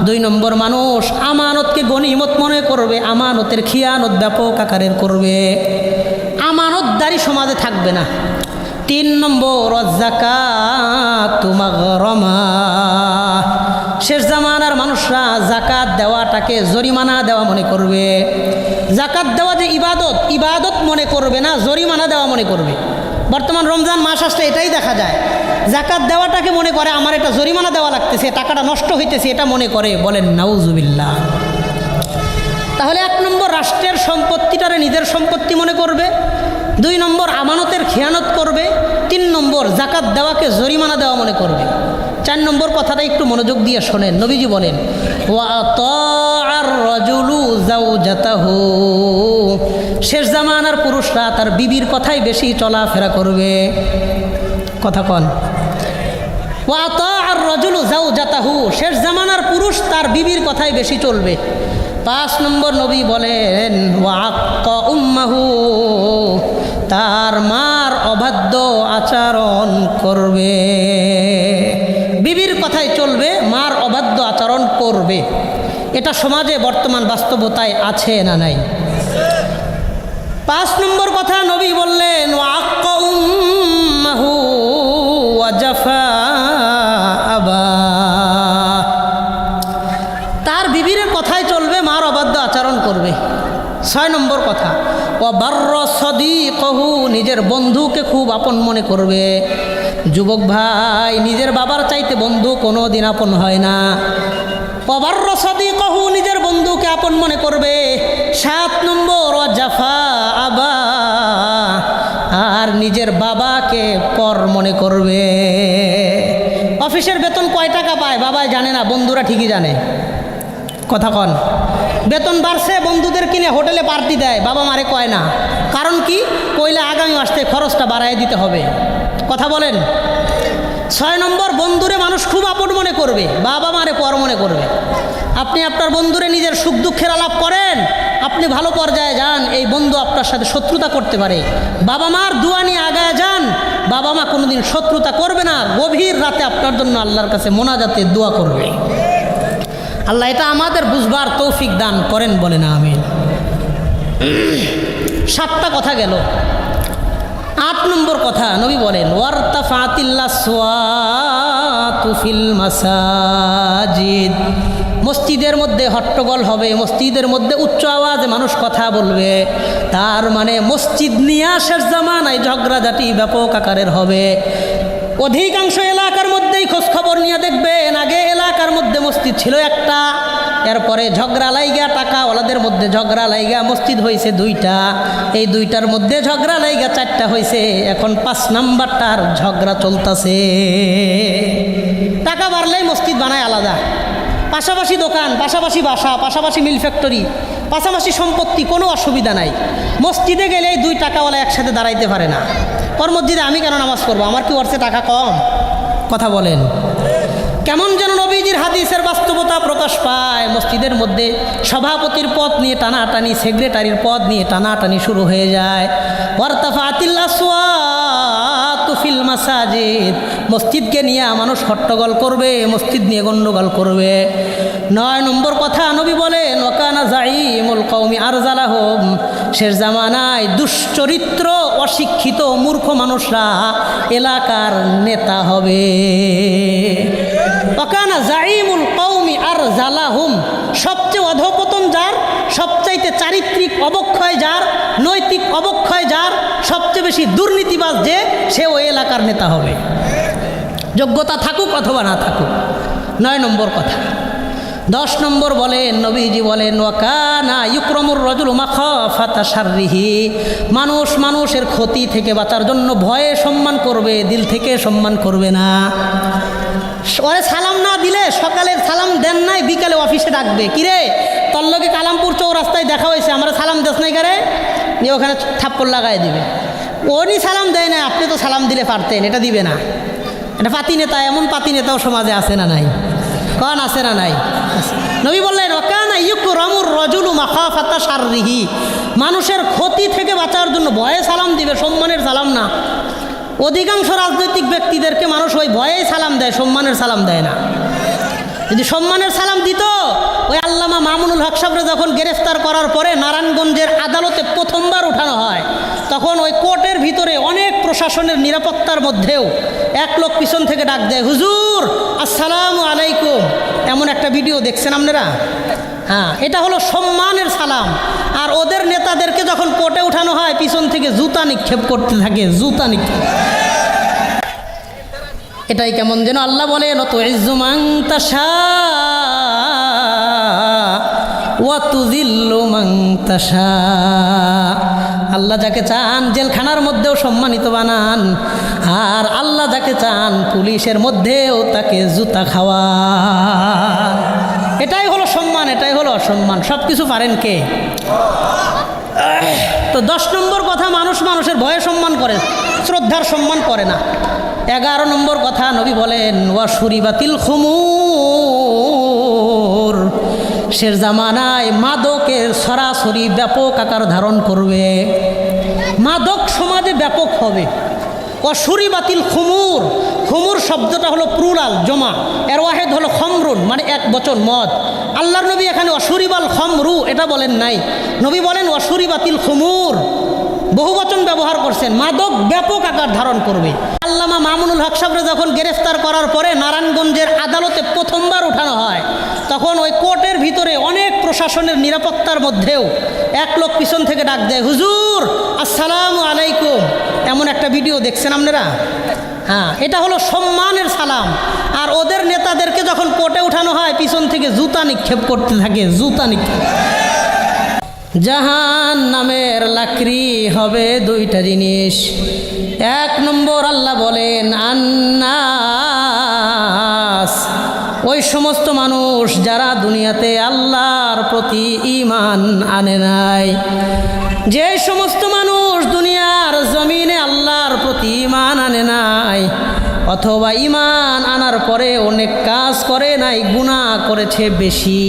2 নম্বর, মানুষ আমানতকে গনিমত মনে করবে, আমানতের খিয়ানত ব্যাপক আকারের করবে, আমানতদারি সমাজে থাকবে না। 3 নম্বর, যাকাতু মাগরামা। শেষ জামানার মানুষরা যাকাত দেওয়াটাকে জরিমানা দেওয়া মনে করবে। যাকাত দেওয়া যে ইবাদত, ইবাদত মনে করবে না, জরিমানা দেওয়া মনে করবে। বর্তমান রমজান মাস আসলে এটাই দেখা যায়, যাকাত দেওয়াটাকে মনে করে আমার এটা জরিমানা দেওয়া লাগতেছে, টাকাটা নষ্ট হইতেছে, এটা মনে করে। বলেন নাউজুবিল্লাহ। তাহলে 1 নম্বর রাষ্ট্রের সম্পত্তিটারে নিজের সম্পত্তি মনে করবে, 2 নম্বর আমানতের খেয়ানত করবে, 3 নম্বর যাকাত দেওয়াকে জরিমানা দেওয়া মনে করবে। 4 নম্বর কথাটা একটু মনোযোগ দিয়ে শোনেন। নবীজি বলেন, ওয়া আতাআর রাজুলু যাওজাতাহু, শেষ জামানার পুরুষরা তার বিবির কথাই বেশি চলাফেরা করবে। কথা কন। ওয়া আতাআর রাজুলু যাওজাতাহু, শেষ জামানার পুরুষ তার বিবির কথাই বেশি চলবে। 5 নম্বর নবী বলেন, ওয়া আক্কা উম্মাহু, তার মার অবাধ্য আচরণ করবে। বিবির কথাই চলবে, মার অবাধ্য আচরণ করবে। এটা সমাজে বর্তমান বাস্তবতায় আছে না নাই? 5 নম্বর কথা নবী বললেন, ওয়া আক্কা উম্মাহু ওয়া জাফা করবে। 6 নম্বর কথা, ও বার্র সদীকহু, নিজের বন্ধুকে খুব আপন মনে করবে। যুবক ভাই, নিজের বাবার চাইতে বন্ধু কোনো দিন আপন হয় না। ও বার্র সদীকহু, নিজের বন্ধুকে আপন মনে করবে। 7 নম্বর, ও জাফা আবা, আর নিজের বাবাকে পর মনে করবে। অফিসের বেতন কয় টাকা পায় বাবা জানে না, বন্ধুরা ঠিকই জানে। কথা কন, বেতন বাড়ছে, বন্ধুদের কিনে হোটেলে পার্টি দেয়, বাবা মারে কয় না। কারণ কি? কইলে আগামী মাস থেকে খরচটা বাড়ায় দিতে হবে। কথা বলেন। 6 নম্বর, বন্ধুরে মানুষ খুব আপন মনে করবে, বাবা মারে পর মনে করবে। আপনি আপনার বন্ধুরে নিজের সুখ দুঃখের আলাপ করেন, আপনি ভালো পর্যায়ে যান, এই বন্ধু আপনার সাথে শত্রুতা করতে পারে। বাবা মার দোয়া নিয়ে আগায় যান, বাবা মা কোনোদিন শত্রুতা করবে না, গভীর রাতে আপনার জন্য আল্লাহর কাছে মোনাজাতে দোয়া করবে। আল্লাহ এটা আমাদের বুঝবার তৌফিক দান করেন, বলে না আমিন। 7টা কথা গেল। 8 নম্বর কথা, নবী বলেন ওয়ারতাফাতিল্লাহ আসওয়াতু ফিল মাসাজিদ, মসজিদের মধ্যে হট্টগোল হবে, মসজিদের মধ্যে উচ্চ আওয়াজে মানুষ কথা বলবে। তার মানে মসজিদ নিয়ে শেষ জামানায় ঝগড়াঝাটি ব্যাপক আকারের হবে। অধিকাংশ এলাকার মধ্যেই খোঁজখবর নিয়ে দেখবেন, আগে এলাকার মধ্যে মসজিদ ছিল একটা, এরপরে ঝগড়া লাইগা, টাকাওয়ালাদের মধ্যে ঝগড়া লাইগা মসজিদ হয়েছে 2টা, এই 2টার মধ্যে ঝগড়া লাইগা 4টা হয়েছে, এখন 5 নাম্বারটার ঝগড়া চলতেছে। টাকা বাড়লেই মসজিদ বানায় আলাদা, পাশাপাশি দোকান, পাশাপাশি বাসা, পাশাপাশি মিল ফ্যাক্টরি, পাশাপাশি সম্পত্তি, কোনো অসুবিধা নাই। মসজিদে গেলেই 2 টাকাওয়ালা একসাথে দাঁড়াইতে পারে না। ওর মসজিদে আমি কেন নামাজ পড়বো, আমার কি ওর চেয়ে টাকা কম? কথা বলেন। কেমন যেন নবীজির হাদিসের বাস্তবতা প্রকাশ পায়। মসজিদের মধ্যে সভাপতির পদ নিয়ে টানাটানি, সেক্রেটারির পদ নিয়ে টানাটানি শুরু হয়ে যায়। ওয়ারতাফাতিল আসওয়াতু ফিল মাসাজিদ, মসজিদকে নিয়ে মানুষ হট্টগোল করবে, মসজিদ নিয়ে গন্ডগোল করবে। 9 নম্বর কথা, নবী বলেন ওয়াকানা জাইমুল কওমি আরজালাহুম, শেষ জামানায় দুশ্চরিত্র, অশিক্ষিত, মূর্খ মানুষরা এলাকার নেতা হবে। ওয়াকানা জাইমুল কওমি আরজালাহুম, সবচেয়ে অধঃপতন যার, সবচাইতে চারিত্রিক অবক্ষয় যার, নৈতিক অবক্ষয় যার, সবচেয়ে বেশি দুর্নীতিবাজ যে, সে ওই এলাকার নেতা হবে, যোগ্যতা থাকুক অথবা না থাকুক। 9 নম্বর কথা। 10 নম্বর বলেন, নবীজি বলেন ওয়াকানা ইউকরামুর রাজুলু মাখাফাতা শাররিহি, মানুষ মানুষের ক্ষতি থেকে বাঁচার জন্য ভয়ে সম্মান করবে, দিল থেকে সম্মান করবে না। ওরে সালাম না দিলে, সকালে সালাম দেন নাই, বিকালে অফিসে ডাকবে, কিরে তোর লগে কালামপুর চৌরাস্তায় দেখা হয়েছে, আমরা সালাম দেস নাই কারে, নিয়ে ওখানে থাপ্পড় লাগাই দিবে। উনি সালাম দেয় না, আপনি তো সালাম দিলে পারতেন, এটা দিবে না। এটা পাতি নেতা, এমন পাতি নেতাও সমাজে আছে না নাই? কন আছে না নাই? নবী বললেন ওয়াকানা ইউকরামুর রাজুলু মাখাফাতা শাররিহি, মানুষের ক্ষতি থেকে বাঁচার জন্য ভয়ে সালাম দিবে, সম্মানের সালাম না। অধিকাংশ রাজনৈতিক ব্যক্তিদেরকে মানুষ ওই ভয়েই সালাম দেয়, সম্মানের সালাম দেয় না। যদি সম্মানের সালাম দিত, ওই আল্লামা মামুনুল হক সাহেবরে যখন গ্রেফতার করার পরে নারায়ণগঞ্জের আদালতে প্রথমবার উঠানো হয়, তখন ওই কোর্টের ভিতরে অনেক প্রশাসনের নিরাপত্তার মধ্যেও এক লোক পিছন থেকে ডাক দেয়, হুজুর আসসালামু আলাইকুম। এমন একটা ভিডিও দেখছেন আপনারা? হ্যাঁ, এটা হলো সম্মানের সালাম। আর ওদের নেতাদেরকে যখন কোর্টে উঠানো হয়, পিছন থেকে জুতা নিক্ষেপ করতে থাকে, জুতা নিক্ষেপ। এটাই কেমন যেন আল্লাহ বলেন তুইজ্জু মান তাশা ওয়া তুযিল্লু মান তাশা, আল্লাহ যাকে চান জেলখানার মধ্যেও সম্মানিত বানান, আর আল্লাহ যাকে চান পুলিশের মধ্যেও তাকে জুতা খাওয়া। এটাই হলো সম্মান, এটাই হলো অসম্মান। সব কিছু পারেন কে? তো 10 নম্বর কথা, মানুষ মানুষের ভয়ে সম্মান করে, শ্রদ্ধার সম্মান করে না। 11 নম্বর কথা, নবী বলেন ওয়া শুরিবাতিল খুমুর, শেষ জামানায় মাদকের সরাসরি ব্যাপক আকার ধারণ করবে, মাদক সমাজে ব্যাপক হবে। ওয়া শুরিবাতিল খুমুর, খুমুর শব্দটা হলো প্লুরাল, জমা, এর ওয়াহেদ হলো খমরুন, মানে এক বচন, মদ। আল্লাহর নবী এখানে অশুরিবাল খমরু এটা বলেন নাই, নবী বলেন অশুরিবাতিল খুমুর, বহু বচন ব্যবহার করছেন। মাদক ব্যাপক আকার ধারণ করবে। আল্লামা মামুনুল হক সাহেবরে যখন গ্রেফতার করার পরে নারায়ণগঞ্জের আদালতে প্রথমবার উঠানো হয়, তখন ওই কোর্টের ভিতরে অনেক প্রশাসনের নিরাপত্তার মধ্যেও এক লোক পিছন থেকে ডাক দেয়, হুজুর আসসালামু আলাইকুম। এমন একটা ভিডিও দেখছেন আপনারা? হ্যাঁ, এটা হলো সম্মানের সালাম। আর ওদের নেতাদেরকে যখন কোর্টে উঠানো হয়, পিছন থেকে জুতা নিক্ষেপ করতে থাকে, জুতা নিক্ষেপ। জাহান নামের লাকড়ি হবে দুইটা জিনিস। এক নম্বর আল্লাহ বলেন আন্নাস, ওই সমস্ত মানুষ যারা দুনিয়াতে আল্লাহর প্রতি ঈমান আনে নাই। যে সমস্ত মানুষ দুনিয়ার জমিনে আল্লাহর প্রতি ঈমান আনে নাই, অথবা ঈমান আনার পরে অনেক কাজ করে নাই, গুনাহ করেছে বেশি,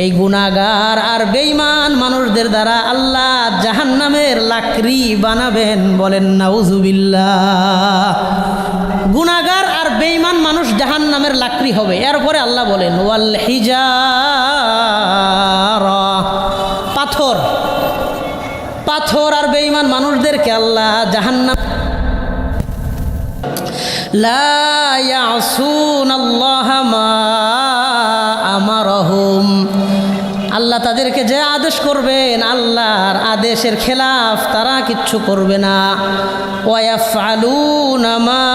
এই গুনাহগার আর বেঈমান মানুষদের দ্বারা আল্লাহ জাহান্নামের লাকড়ি বানাবেন। বলেন নাউজুবিল্লাহ। গুনাহগার আর বেঈমান মানুষ জাহান্নামের লাকড়ি হবে। এরপরে আল্লাহ বলেন ওয়াল হিজারা, পাথর। পাথর আর বেঈমান মানুষদেরকে আল্লাহ জাহান্নাম, লা ইয়াসুনাল্লাহা মা আমারহুম, আল্লাহ তাদেরকে যে আদেশ করবেন আল্লাহর আদেশের খেলাফ তারা কিচ্ছু করবে না। ওয়া ইয়াফআলুনা মা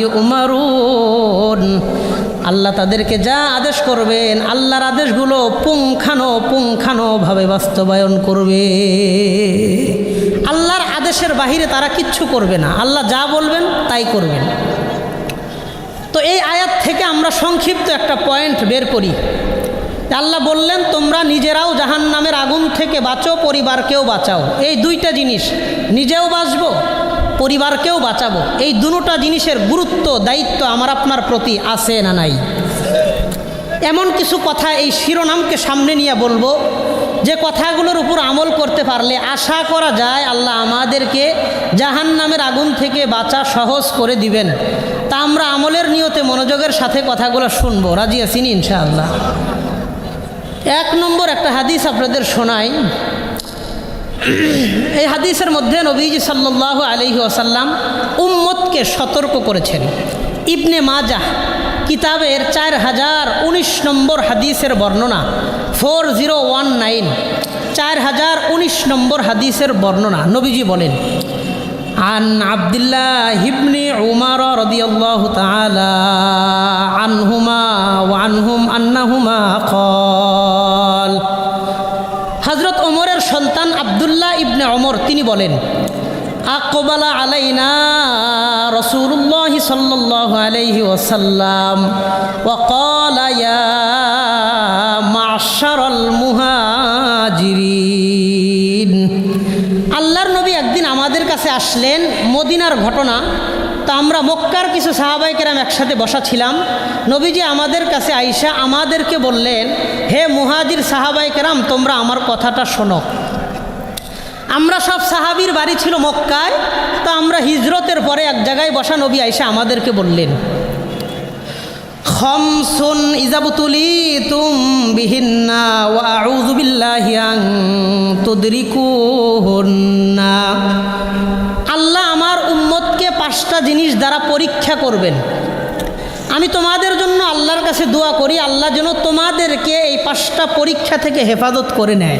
ইউমারুন, আল্লাহ তাদেরকে যা আদেশ করবেন আল্লাহর আদেশগুলো পুঙ্খানুপুঙ্খানুভাবে বাস্তবায়ন করবে। আল্লাহর আদেশের বাহিরে তারা কিচ্ছু করবে না, আল্লাহ যা বলবেন তাই করবেন। তো এই আয়াত থেকে আমরা সংক্ষিপ্ত একটা পয়েন্ট বের করি। আল্লাহ বললেন তোমরা নিজেরাও জাহান্নামের আগুন থেকে বাঁচো, পরিবারকেও বাঁচাও। এই দুইটা জিনিস, নিজেও বাঁচবো, পরিবারকেও বাঁচাবো। এই দুটো জিনিসের গুরুত্ব, দায়িত্ব আমার আপনার প্রতি আছে না নাই? এমন কিছু কথা এই শিরোনামকে সামনে নিয়ে বলবো যে কথাগুলোর উপর আমল করতে পারলে আশা করা যায় আল্লাহ আমাদেরকে জাহান্নামের আগুন থেকে বাঁচা সহজ করে দিবেন। তা আমরা আমলের নিয়তে মনোযোগের সাথে কথাগুলো শুনবো। রাজি আছেন ইনশাআল্লাহ? এক নম্বর একটা হাদিস আপনাদের শোনাই। এই হাদিসের মধ্যে নবীজি সাল্লাল্লাহু আলাইহি ওয়াসাল্লাম উম্মতকে সতর্ক করেছেন। ইবনে মাজাহ কিতাবের 4019 নম্বর হাদিসের বর্ণনা, 4019, 4019 নম্বর হাদিসের বর্ণনা। নবীজি বলেন আন আব্দুল্লাহ ইবনে উমর রাদিয়াল্লাহু তাআলা আনহুমা ওয়া আনহুম আন্নাহুমা ক্বাল, হযরত ওমরের সন্তান আব্দুল্লাহ ইবনে ওমর তিনি বলেন আকবালা আলাইনা রাসূলুল্লাহ সাল্লাল্লাহু আলাইহি ওয়াসাল্লাম ওয়া ক্বালা ইয়া মা'শারাল মুহাজিরিন, আল্লাহর নবী একদিন আমাদের কাছে আসলেন। মদিনার ঘটনা। তা আমরা মক্কার কিছু সাহাবায়ে কেরাম একসাথে বসা ছিলাম। নবীজি আমাদের কাছে আইসা আমাদেরকে বললেন, হে মুহাজির সাহাবায়ে কেরাম, তোমরা আমার কথাটা শোনো। আমরা সব সাহাবীর বাড়ি ছিল মক্কায়। তো আমরা হিজরতের পরে এক জায়গায় বসা, নবী আইসা আমাদেরকে বললেন খামসুন ইযাবতুলিতুম বিহিন্না ওয়া আউযু বিল্লাহি আন তুদরিকুহুন্না, আল্লাহ আমার উম্মতকে 5টা জিনিস দ্বারা পরীক্ষা করবেন। আমি তোমাদের জন্য আল্লাহর কাছে দোয়া করি আল্লাহ যেন তোমাদেরকে এই 5টা পরীক্ষা থেকে হেফাজত করে নেয়।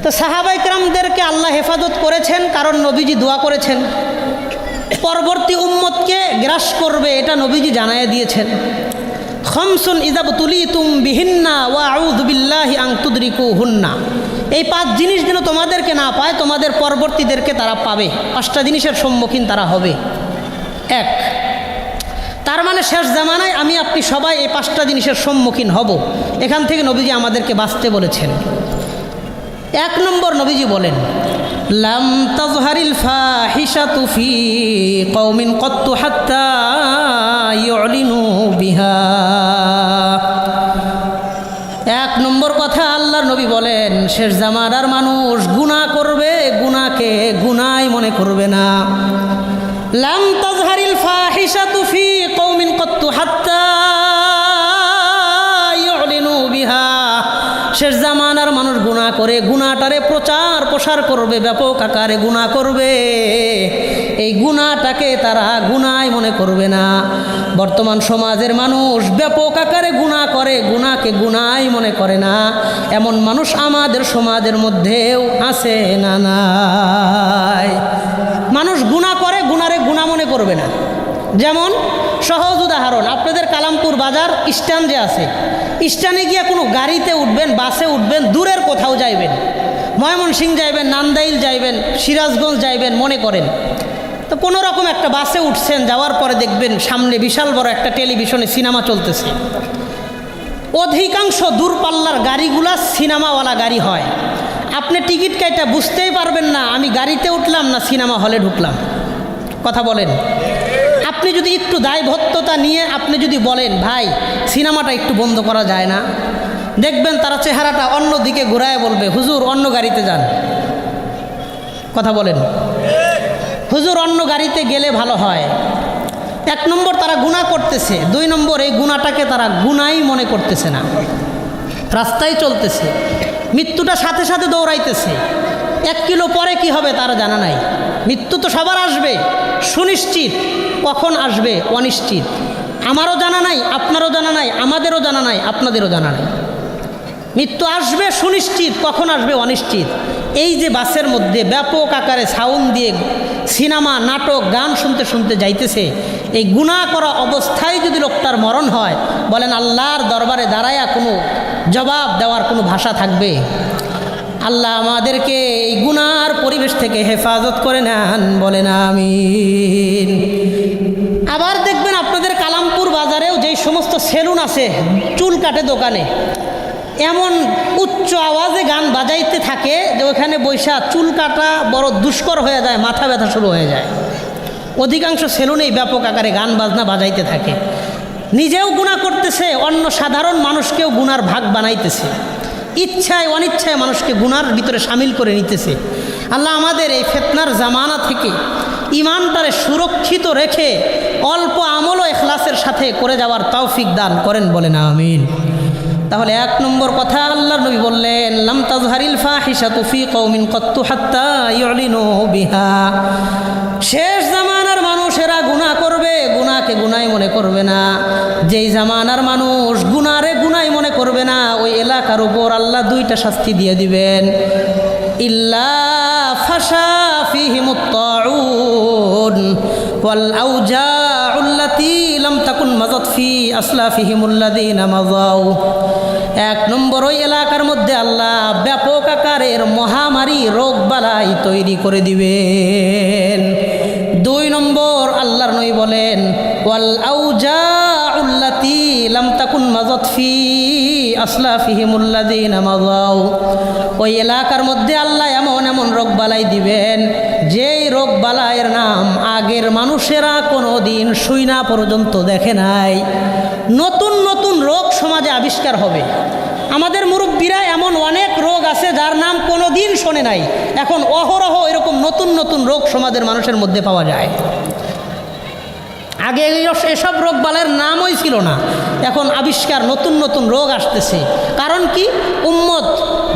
তো সাহাবায়ে কেরামদেরকে আল্লাহ হেফাজত করেছেন কারণ নবীজি দোয়া করেছেন। পরবর্তী উম্মতকে গ্রাস করবে এটা নবীজি জানায় দিয়েছেন। খামসুন ইযাবতুলিতুম বিহিন্না ওয়া আউযু বিল্লাহি আন তুদরিকুহুন্না, এই 5 জিনিস যেন তোমাদেরকে না পায়, তোমাদের পরবর্তীদেরকে তারা পাবে। 5টা জিনিসের সম্মুখীন তারা হবে। 1, তার মানে শেষ জামানায় আমি আপনি সবাই এই 5টা জিনিসের সম্মুখীন হব। এখান থেকে নবীজি আমাদেরকে বাঁচতে বলেছেন। 1 নম্বর নবীজি বলেন লাম তাজহারিল ফাহিশাতু ফি কওমিন ক্বাত্তু হাত্তা ইউলিনু বিহা, 1 নম্বর কথা আল্লাহর নবী বলেন শেষ জামানার মানুষ গুনাহ করবে, গুনাহকে গুনাহ মনে করবে না। লাম তাজহারিল ফাহিশাতু ফি কওমিন ক্বাত্তু হাত্তা ইউলিনু বিহা, শেষ জামানার মানুষ গুনাহ করে, গুনাহটারে প্রচার প্রসার করবে, ব্যাপক আকারে গুনাহ করবে। এই গুনাহটাকে তারা গুনাহ মনে করবে না। বর্তমান সমাজের মানুষ ব্যাপক আকারে গুনাহ করে, গুনাহকে গুনাহ মনে করে না, এমন মানুষ আমাদের সমাজের মধ্যেও আছে না নাই? মানুষ গুনাহ করে, গুনারে গুনাহ মনে করবে না। যেমন সহজ উদাহরণ, আপনাদের কালামপুর বাজার স্ট্যান্ড যে আছে, স্ট্যান্ডে গিয়ে কোনো গাড়িতে উঠবেন, বাসে উঠবেন, দূরের কোথাও যাইবেন, ময়মনসিংহ যাইবেন, নান্দাইল যাইবেন, সিরাজগঞ্জ যাইবেন মনে করেন, তো কোনো রকম একটা বাসে উঠছেন, যাওয়ার পরে দেখবেন সামনে বিশাল বড় একটা টেলিভিশনে সিনেমা চলতেছে। অধিকাংশ দূরপাল্লার গাড়িগুলা সিনেমাওয়ালা গাড়ি হয়। আপনি টিকিট কাইটা বুঝতেই পারবেন না আমি গাড়িতে উঠলাম না সিনেমা হলে ঢুকলাম। কথা বলেন। আপনি যদি একটু দায়বদ্ধতা নিয়ে আপনি যদি বলেন ভাই সিনেমাটা একটু বন্ধ করা যায় না, দেখবেন তারা চেহারাটা অন্য দিকে ঘুরায় বলবে হুজুর অন্য গাড়িতে যান। কথা বলেন। হুজুর অন্য গাড়িতে গেলে ভালো হয়। এক নম্বর তারা গুনাহ করতেছে, দুই নম্বর এই গুনাহটাকে তারা গুনাহই মনে করতেছে না। রাস্তায় চলতেছে, মৃত্যুটা সাথে সাথে দৌড়াইতেছে। 1 কিলো পরে কি হবে তারা জানা নাই। মৃত্যু তো সবার আসবে, সুনিশ্চিত। কখন আসবে অনিশ্চিত। আমারও জানা নাই, আপনারও জানা নাই, আমাদেরও জানা নাই, আপনাদেরও জানা নাই। মৃত্যু আসবে সুনিশ্চিত, কখন আসবে অনিশ্চিত। এই যে বাসের মধ্যে ব্যাপক আকারে সাউন্ড দিয়ে সিনেমা, নাটক, গান শুনতে শুনতে যাইতেছে, এই গুনাহ করা অবস্থায় যদি লোকটার মরণ হয়, বলেন আল্লাহর দরবারে দাঁড়ায়া কোনো জবাব দেওয়ার কোনো ভাষা থাকবে? আল্লাহ আমাদেরকে এই গুনার পরিবেশ থেকে হেফাজত করে নেন, বলেন আমিন। আবার দেখবেন আপনাদের কালামপুর বাজারেও যেই সমস্ত সেলুন আছে, চুল কাটে দোকানে, এমন উচ্চ আওয়াজে গান বাজাইতে থাকে যে ওখানে বৈশা চুল কাটা বড় দুষ্কর হয়ে যায়, মাথা ব্যথা শুরু হয়ে যায়। অধিকাংশ সেলুনেই ব্যাপক আকারে গান বাজনা বাজাইতে থাকে। নিজেও গুনাহ করতেছে, অন্য সাধারণ মানুষকেও গুনার ভাগ বানাইতেছে। ইচ্ছায় অনিচ্ছায় মানুষকে গুনার ভিতরে সামিল করে নিতেছে। আল্লাহ আমাদের এই ফিতনার জামানা থেকে ঈমানটারে সুরক্ষিত রেখে অল্প আমল ও ইখলাসের সাথে করে যাওয়ার তৌফিক দান করেন, বলেন আমিন। তাহলে 1 নম্বর কথা আল্লাহর নবী বললেন লাম তাজহারিল ফাহিশাতু ফি কওমিন কাত্তু হাত্তা ইউলিনু বিহা। শেষ জামানার মানুষেরা গুনাহ করবে, গুনাহকে গুনাহ মনে করবে না। যেই জামানার মানুষ গুনারে গুনাহ মনে করবে না, ওই এলাকার উপর আল্লাহ 2টা শাস্তি দিয়ে দিবেন। ইল্লা ফাশা ফিহিমুত তাউন ওয়াল আউজাউল্লাতী লাম তাকুন মাযাত ফি আসলাফিহিমুল্লাযীনা মাযাউ। 1 নম্বর ওই এলাকার মধ্যে আল্লাহ ব্যাপক আকারের মহামারী রোগ বালাই তৈরি করে দিবেন। 2 নম্বর আল্লাহর নবী বলেন ওয়াল আউজাউল্লাতী লাম তাকুন মাযাত ফি আসলাফিহিমুল্লাযীনা মাযাউ। ওই এলাকার মধ্যে আল্লাহ এমন এমন রোগ বালাই দিবেন যেই রোগ বালাইয়ের নাম আগের মানুষেরা কোনো দিন শুইনা পর্যন্ত দেখে নাই। নতুন নতুন রোগ সমাজে আবিষ্কার হবে। আমাদের মুরব্বীরা এমন অনেক রোগ আছে যার নাম কোনো দিন শোনে নাই, এখন অহরহ এরকম নতুন নতুন রোগ সমাজের মানুষের মধ্যে পাওয়া যায়। আগে এসব রোগ বালাইয়ের নামই ছিল না, এখন আবিষ্কার, নতুন নতুন রোগ আসতেছে। কারণ কি? উম্মত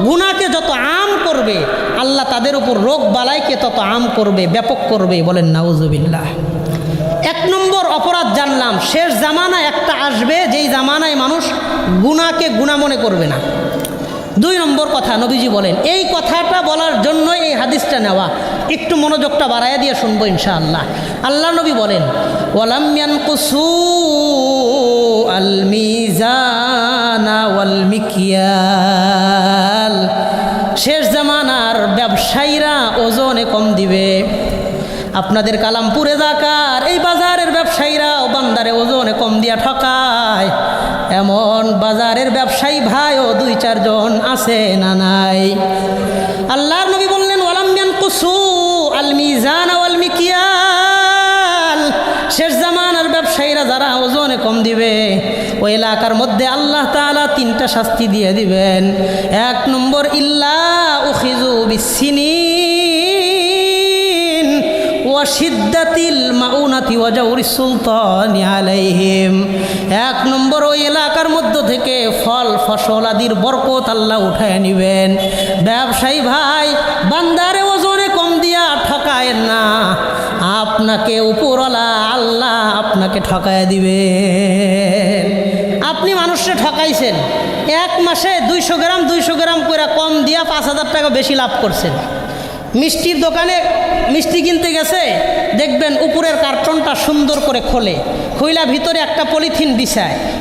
গুনাহকে যত আম করবে আল্লাহ তাদের উপর রোগ বালাইকে তত আম করবে, ব্যাপক করবে, বলেন নাউজুবিল্লাহ। 1 নম্বর অপরাধ জানলাম, শেষ জামানা একটা আসবে যেই জামানায় মানুষ গুনাহকে গুনাহ মনে করবে না। 2 নম্বর কথা নবীজি বলেন, এই কথাটা বলার জন্য এই হাদিসটা নেওয়া। একটু মনোযোগটা বাড়াইয়া দিয়ে শুনবো ইনশাআল্লাহ। আল্লাহ নবী বলেন ওয়ালাম ইয়ানকুসু আল মিজানা ওয়াল মিকিয়াল। শেষ জামানার ব্যবসায়ীরা ওজনে কম দিবে। আপনাদের কালামপুর এলাকার এই বাজারের ব্যবসায়ীরাও বান্দারে ওজনে কম দিয়া ঠকায়। এমন বাজারের ব্যবসায়ী ভাইও 2-4 জন আছে না নাই? আল্লাহর নবী বললেন ওয়ালাম ইয়ানকুসু আল মিজান ওয়াল মিকিয়াল। শেষ জামানার ব্যবসায়ীরা যারা ওজনে কম দিবে ওই এলাকার মধ্যে আল্লাহ তাআলা 3টা শাস্তি দিয়ে দিবেন। 1 নম্বর ইল্লা উখিযু বিসসিনিন ওয়া শিদ্দাতিল মাউনাতি ওয়া জাওরিস সুলতানি আলাইহিম। 1 নম্বর ওই এলাকার মধ্য থেকে ফল ফসল আদির বরকত আল্লাহ উঠায় নেবেন। ব্যবসায়ী ভাই বান্দারে ওজনে কম দিয়া ঠকায়েন না। আপনাকে উপরওয়ালা আল্লাহ আপনাকে ঠকায় দিবেন। আপনি মানুষকে ঠকাইছেন, এক মাসে 200 গ্রাম করে কম দিয়া 5,000 টাকা বেশি লাভ করছেন। মিষ্টির দোকানে মিষ্টি কিনতে গেছে, দেখবেন উপরের কার্টনটা সুন্দর করে খুইলা ভিতরে একটা পলিথিন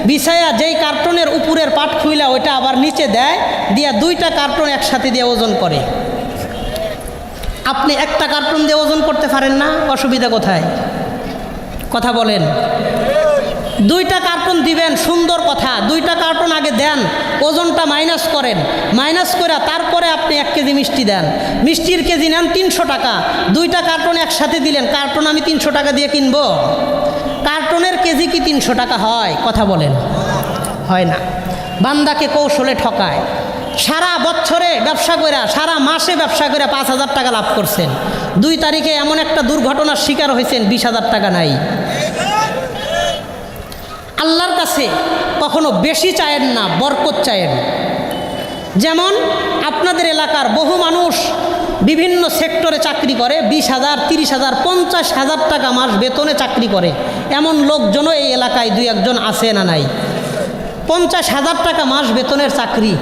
বিছায়া যেই কার্টনের উপরের পাট খুইলা ওইটা আবার নিচে দেয়, দিয়া 2টা কার্টন একসাথে দিয়ে ওজন করে। আপনি একটা কার্টন দিয়ে ওজন করতে পারেন না, অসুবিধা কোথায়? কথা বলেন। 2টা কার্টন দিবেন, সুন্দর কথা, 2টা কার্টন আগে দেন, ওজনটা মাইনাস করেন, মাইনাস করে তারপরে আপনি 1 কেজি মিষ্টি দেন। মিষ্টির কেজি নেন 300 টাকা, 2টা কার্টন একসাথে দিলেন, কার্টন আমি 300 টাকা দিয়ে কিনবো? কার্টনের কেজি কি 300 টাকা হয়? কথা বলেন, হয় না। বান্দাকে কৌশলে ঠকায়। সারা বছরে ব্যবসা করে, সারা মাসে ব্যবসা করে 5,000 টাকা লাভ করছেন, 2 তারিখে এমন একটা দুর্ঘটনার শিকার হয়েছেন, 20,000 টাকা নাই। আল্লাহর কাছে কখনো বেশি চায়েন না, বরকত চায়েন। যেমন আপনাদের এলাকার বহু মানুষ বিভিন্ন সেক্টরে চাকরি করে, 20,000, 30,000, 50,000 টাকা মাস বেতনে চাকরি করে। এমন লোকজনও এই এলাকায় 2-1 আছে না নাই? 50,000 টাকা মাস বেতনের চাকরি,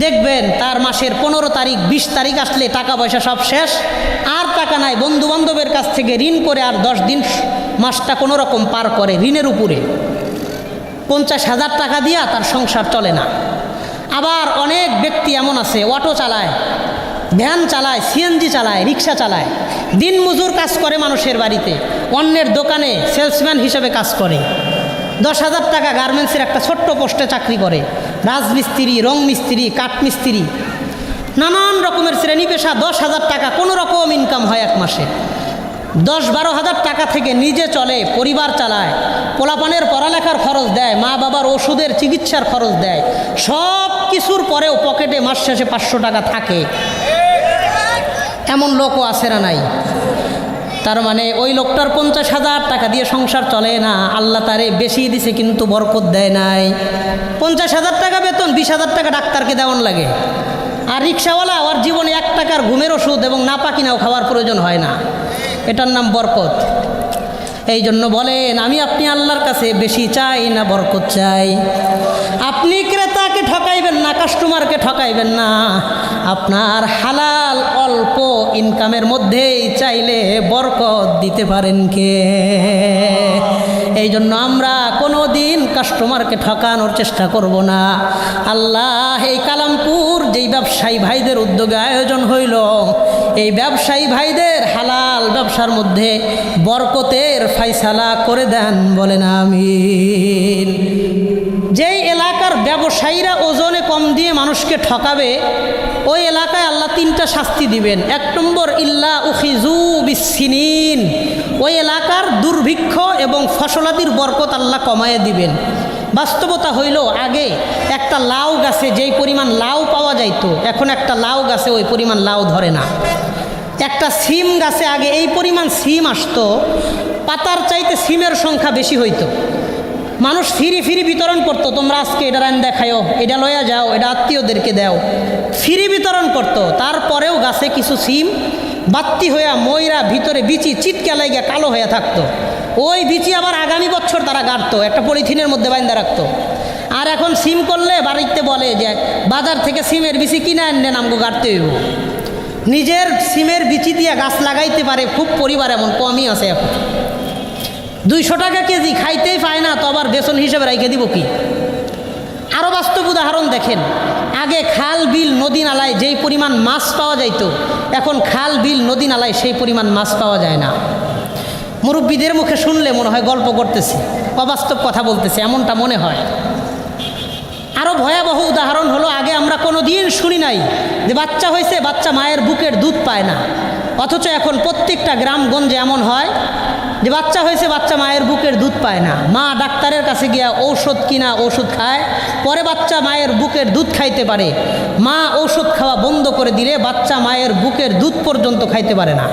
দেখবেন তার মাসের 15 তারিখ 20 তারিখ আসলে টাকা পয়সা সব শেষ, আর টাকা নাই। বন্ধুবান্ধবের কাছ থেকে ঋণ করে আর 10 দিন মাসটা কোনো রকম পার করে ঋণের উপরে। 50,000 টাকা দিয়া তার সংসার চলে না। আবার অনেক ব্যক্তি এমন আছে, অটো চালায়, ভ্যান চালায়, সিএনজি চালায়, রিক্সা চালায়, দিন মজুর কাজ করে মানুষের বাড়িতে, অন্যের দোকানে সেলসম্যান হিসেবে কাজ করে। 10,000 টাকা গার্মেন্টসের একটা ছোট্ট পোস্টে চাকরি করে, রাজমিস্ত্রি, রং মিস্ত্রি, কাঠমিস্ত্রি, নানান রকমের শ্রেণী পেশা। 10,000 টাকা কোনো রকম ইনকাম হয় এক মাসে। 10-12 হাজার টাকা থেকে নিজে চলে, পরিবার চালায়, পোলাপানের পড়ালেখার খরচ দেয়, মা বাবার ওষুধের চিকিৎসার খরচ দেয়, সব কিছুর পরেও পকেটে মাস শেষে 500 টাকা থাকে। এমন লোকও আছে না নাই? তার মানে ওই লোকটার 50,000 টাকা দিয়ে সংসার চলে না, আল্লাহ তারে বেশি দিছে কিন্তু বরকত দেয় নাই। 50,000 টাকা বেতন, 20,000 টাকা ডাক্তারকে দেওয়ান লাগে। আর রিক্সাওয়ালা, ওর জীবনে 1 টাকার ঘুমের ওষুধ এবং নাপা কিনাও খাওয়ার প্রয়োজন হয় না। এটার নাম বরকত। এই জন্য বলেন, আমি আপনি আল্লাহর কাছে বেশি চাই না বরকত চাই? আপনি ক্রেতাকে ঠকাইবেন না, কাস্টমারকে ঠকাইবেন না, আপনার হালাল অল্প ইনকামের মধ্যেই চাইলে বরকত দিতে পারেন কে? এই জন্য আমরা কোনো দিন কাস্টমারকে ঠকানোর চেষ্টা করব না। আল্লাহ এই কালামপুর যেই ব্যবসায়ী ভাইদের উদ্যোগে আয়োজন হইল, এই ব্যবসায়ী ভাইদের হালাল ব্যবসার মধ্যে বরকতের ফায়সালা করে দেন, বলেন আমিন। যেই এলাকার ব্যবসায়ীরা ওজনে কম দিয়ে মানুষকে ঠকাবে, ওই এলাকায় আল্লাহ 3টা শাস্তি দিবেন। 1 নম্বর, ইল্লা উখিজু বিসসিনিন, ওই এলাকার দুর্ভিক্ষ এবং ফসলাদির বরকত আল্লাহ কমায়ে দিবেন। বাস্তবতা হইল, আগে একটা লাউ গাছে যেই পরিমাণ লাউ পাওয়া যাইতো, এখন একটা লাউ গাছে ওই পরিমাণ লাউ ধরে না। একটা সিম গাছে আগে এই পরিমাণ সিম আসতো, পাতার চাইতে সিমের সংখ্যা বেশি হইতো। মানুষ ফিরি বিতরণ করতো, তোমরা আজকে এটা রান দেখায়ও, এটা লইয়া যাও, এটা আত্মীয়দেরকে দাও, ফিরি বিতরণ করতো। তারপরেও গাছে কিছু সিম বাত্তি হইয়া ময়রা ভিতরে বিচি চিটকে লাগিয়া কালো হয়ে থাকতো। ওই বিচি আবার আগামী বছর তারা গাড়তো, একটা পলিথিনের মধ্যে বাইন্দা রাখতো। আর এখন সিম করলে বাড়িতে বলে যে বাজার থেকে সিমের বিচি কিনে আনলেন, আমগো গাড়তে হইব। নিজের সিমের বিচি দিয়া গাছ লাগাইতে পারে খুব পরিবার এমন কমই আছে। এখন 200 টাকা কেজি খাইতেই পায় না, তো আবার বেতন হিসেবে রেখে দিব কি? আরও বাস্তব উদাহরণ দেখেন, আগে খাল বিল নদী নালায় যেই পরিমাণ মাছ পাওয়া যাইত, এখন খাল বিল নদী নালায় সেই পরিমাণ মাছ পাওয়া যায় না। মুরব্বীদের মুখে শুনলে মনে হয় গল্প করতেছি, অবাস্তব কথা বলতেছে, এমনটা মনে হয়। আরও ভয়াবহ উদাহরণ হলো, আগে আমরা কোনো দিন শুনি নাই যে বাচ্চা হয়েছে, বাচ্চা মায়ের বুকের দুধ পায় না, অথচ এখন প্রত্যেকটা গ্রামগঞ্জে এমন হয় যে বাচ্চা হয়েছে, বাচ্চা মায়ের বুকের দুধ পায় না, মা ডাক্তারের কাছে গিয়া ঔষধ কিনা ওষুধ খায়, পরে বাচ্চা মায়ের বুকের দুধ খাইতে পারে। মা ঔষধ খাওয়া বন্ধ করে দিলে বাচ্চা মায়ের বুকের দুধ পর্যন্ত খাইতে পারে না।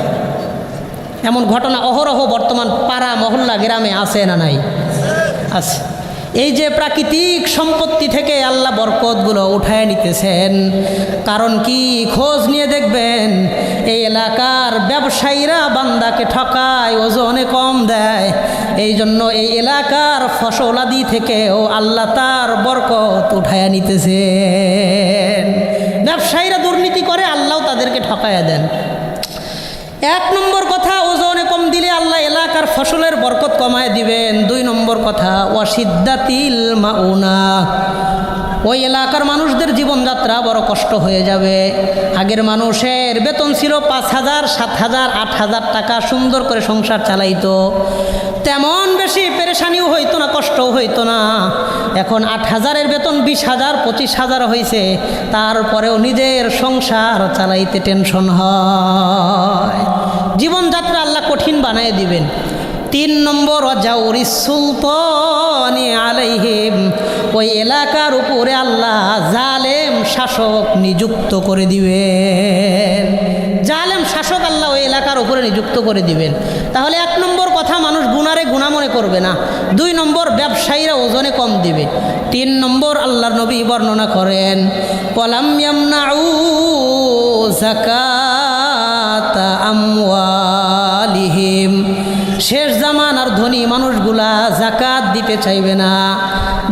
এমন ঘটনা অহরহ বর্তমান পাড়া মহল্লা গ্রামে আছে না নাই? আছে। এই যে প্রাকৃতিক সম্পত্তি থেকে আল্লাহ বরকতগুলো উঠায় নিতেছেন, কারণ কি? খোঁজ নিয়ে দেখবেন এই এলাকার ব্যবসায়ীরা বান্দাকে ঠকায়, ওজনে কম দেয়। এই জন্য এই এলাকার ফসলাদি থেকেও আল্লাহ তার বরকত উঠায় নিতেছেন। ব্যবসায়ীরা দুর্নীতি করে, আল্লাহ তাদেরকে ঠকায়া দেন। এক নম্বর কথা, ওজনে কম দিলে আল্লাহ এলাকার ফসলের বরকত কমায় দিবেন। দুই নম্বর কথা, ওয়াসিদ্দাতিল মাউনা, ওই এলাকার মানুষদের জীবনযাত্রা বড় কষ্ট হয়ে যাবে। আগের মানুষের বেতন ছিল 5,000, 7,000, 8,000 টাকা, সুন্দর করে সংসার চালাইতো, তেমন বেশি পেরেশানিও হইতো না, কষ্টও হইতো না। এখন 8,000-এর বেতন 20,000, 25,000 হয়েছে, তারপরেও নিজের সংসার চালাইতে টেনশন হয়। জীবনযাত্রা আল্লাহ কঠিন বানিয়ে দিবেন। 3 নম্বর, ওয়াজাউরিস সুলতানি আলাইহিম, ওই এলাকার উপরে আল্লাহ জালেম শাসক নিযুক্ত করে দিবেন। জালেম শাসক আল্লাহ ওই এলাকার উপরে নিযুক্ত করে দিবেন। তাহলে 1 নম্বর কথা, মানুষ গুনারে গুনাহ মনে করবে না। 2 নম্বর, ব্যবসায়ীরা ওজনে কম দিবে। 3 নম্বর, আল্লাহর নবী বর্ণনা করেন, ওয়ালাম ইয়ামনাউ যাকাতা আমওয়ালিহিম, শেষ জামানার ধনী মানুষগুলা জাকাত দিতে চাইবে না।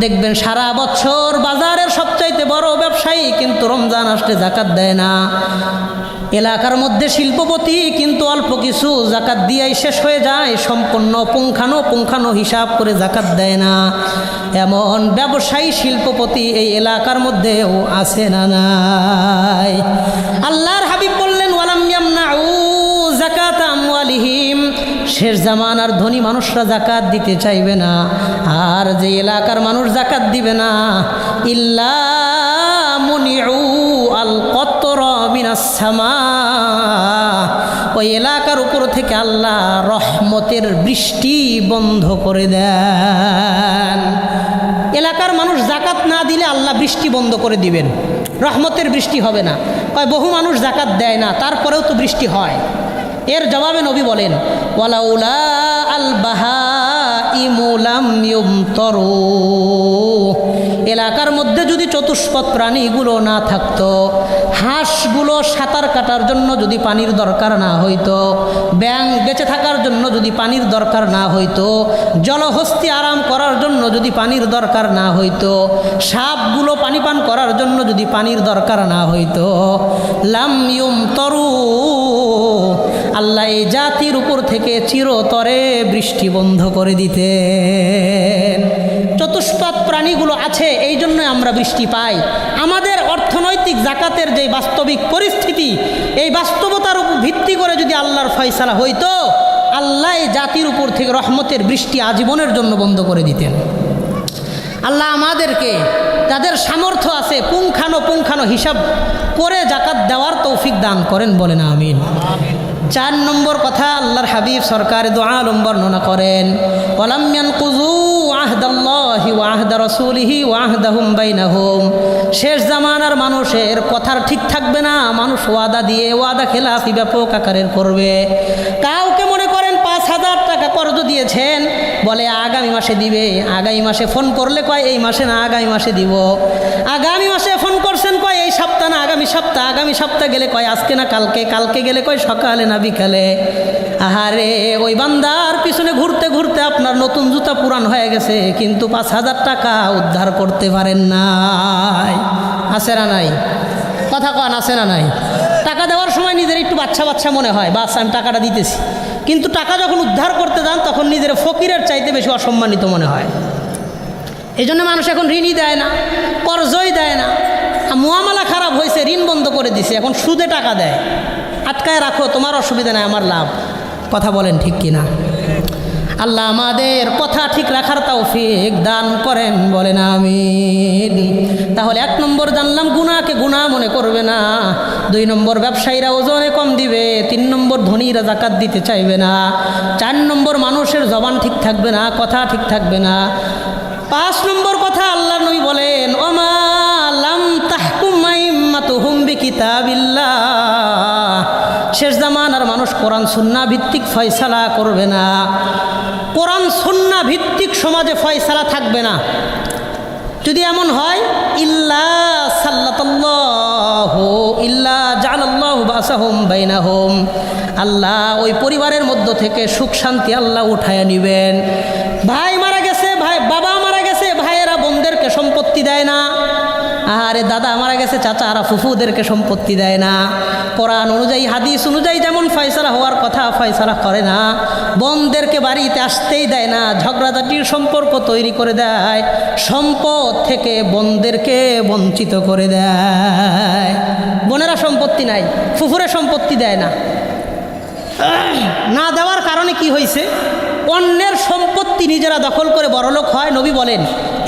দেখবেন সারা বছর বাজারের সবচাইতে বড় ব্যবসায়ী, কিন্তু রমজান আসলে জাকাত দেয় না। এলাকার মধ্যে শিল্পপতি, কিন্তু অল্প কিছু জাকাত দিয়েই শেষ হয়ে যায়, সম্পূর্ণ পুঙ্খানো হিসাব করে জাকাত দেয় না। এমন ব্যবসায়ী শিল্পপতি এই এলাকার মধ্যেও আছে না নাই? আল্লাহর হাবিব বললেন, ওয়ালাম ইয়ামনাউ যাকাতা আমওয়ালিহিম, শেষ জামানার ধনী মানুষরা জাকাত দিতে চাইবে না। আর যে এলাকার মানুষ জাকাত দিবে না, ইল্লা মুনিউ আল কতরা মিনাস সামা, ওই এলাকার উপর থেকে আল্লাহ রহমতের বৃষ্টি বন্ধ করে দেন। এলাকার মানুষ জাকাত না দিলে আল্লাহ বৃষ্টি বন্ধ করে দিবেন, রহমতের বৃষ্টি হবে না। কয় বহু মানুষ জাকাত দেয় না, তারপরেও তো বৃষ্টি হয়। এর জবাবে নবী বলেন, ওয়ালাউলা আল বাহাইমু লাম ইউমতারু, এলাকার মধ্যে যদি চতুষ্পদ প্রাণীগুলো না থাকতো, হাঁসগুলো সাঁতার কাটার জন্য যদি পানির দরকার না হইতো, ব্যাঙ বেঁচে থাকার জন্য যদি পানির দরকার না হইতো, জলহস্তি আরাম করার জন্য যদি পানির দরকার না হইতো, সাপগুলো পানি পান করার জন্য যদি পানির দরকার না হইতো, লাম ইউমতারু, আল্লাহ এই জাতির উপর থেকে চিরতরে বৃষ্টি বন্ধ করে দিতেন। চতুষ্পদ প্রাণীগুলো আছে, এই জন্য আমরা বৃষ্টি পাই। আমাদের অর্থনৈতিক জাকাতের যে বাস্তবিক পরিস্থিতি, এই বাস্তবতার উপর ভিত্তি করে যদি আল্লাহর ফয়সালা হইতো, আল্লাহ এই জাতির উপর থেকে রহমতের বৃষ্টি আজীবনের জন্য বন্ধ করে দিতেন। আল্লাহ আমাদেরকে যাদের সামর্থ্য আছে পুঙ্খানো হিসাব করে জাকাত দেওয়ার তৌফিক দান করেন, বলেন আমিন। 4 নম্বর কথা, আল্লাহর হাবিব সরকার দু আলম বর্ণনা করেন, ওয়ালাম ইয়ানকুযু আহদাল্লাহি ওয়া আহদা রাসূলিহি ওয়া আহদাহুম বাইনাহুম, শেষ জামানার মানুষের কথার ঠিক থাকবে না। মানুষ ওয়াদা দিয়ে ওয়াদা খেলাফি ব্যাপক আকারের করবে। কাউকে মনে করেন 5,000 টাকা কর্জ দিয়েছেন, বলে আগামী মাসে দিবে। আগামী মাসে ফোন করলে কয় এই মাসে না, আগামী মাসে দিব। আগামী মাসে ফোন করছেন, কয় এই সপ্তাহ না আগামী সপ্তাহ। আগামী সপ্তাহ গেলে কয় আজকে না কালকে। কালকে গেলে কয় সকালে না বিকালে। আহারে, ওই বান্দার পিছনে ঘুরতে ঘুরতে আপনার নতুন জুতা পুরান হয়ে গেছে, কিন্তু 5,000 টাকা উদ্ধার করতে পারেন নাই। আছে না নাই? কথা কন, আছে না নাই? টাকা দেওয়ার সময় নিজের একটু বাচ্চা মনে হয়, বাস আমি টাকাটা দিতেছি, কিন্তু টাকা যখন উদ্ধার করতে যান তখন নিজের ফকিরের চাইতে বেশি অসম্মানিত মনে হয়। এই জন্য মানুষ এখন ঋণই দেয় না, কর্জই দেয় না। মুআমালা খারাপ হয়েছে, ঋণ বন্ধ করে দিছে, এখন সুদে টাকা দেয়। আটকায় রাখো, তোমার অসুবিধা নাই, আমার লাভ। কথা বলেন ঠিক কিনা? আল্লাহ আমাদের কথা ঠিক রাখার তৌফিক দান করেন, বলেন আমিন। তাহলে 1 নম্বর জানলাম, গুনাহকে গুনাহ মনে করবে না। 2 নম্বর, ব্যবসায়ীরা ওজনে কম দিবে। 3 নম্বর, ধনীরা যাকাত দিতে চাইবে না। 4 নম্বর, মানুষের জবান ঠিক থাকবে না, কথা ঠিক থাকবে না। 5 নম্বর কথা, আল্লাহ নবী বলেন, ওমা লাম তাহকুম আইম্মাতুহুম বিকিতাবিল্লাহ, শেষ জামানার মানুষ কোরআন সুন্নাহ ভিত্তিক ফয়সালা করবে না। কোরআন সুন্নাহ ভিত্তিক সমাজে ফয়সালা থাকবে না। যদি এমন হয় ইল্লা সাল্লাতাল্লাহু ইল্লা জাআলাল্লাহু বাসাহুম বাইনাহুম, আল্লাহ ওই পরিবারের মধ্য থেকে সুখ শান্তি আল্লাহ উঠায় নেবেন। ভাই মারা গেছে, ভাই বাবা মারা গেছে, ভাইয়েরা বোনদেরকে সম্পত্তি দেয় না। আরে দাদা মারা গেছে, চাচারা ফুফুদেরকে সম্পত্তি দেয় না। কোরআন অনুযায়ী হাদিস অনুযায়ী যেমন ফয়সালা হওয়ার কথা ফয়সালা করে না। বোনদেরকে বাড়িতে আসতেই দেয় না, ঝগড়াঝাটির সম্পর্ক তৈরি করে দেয়, সম্পদ থেকে বোনদেরকে বঞ্চিত করে দেয়। বোনেরা সম্পত্তি নাই, ফুফুরে সম্পত্তি দেয় না। না দেওয়ার কারণে কি হয়েছে? অন্যের সম্পত্তি নিজেরা দখল করে বড়লোক হয়। নবী বলেন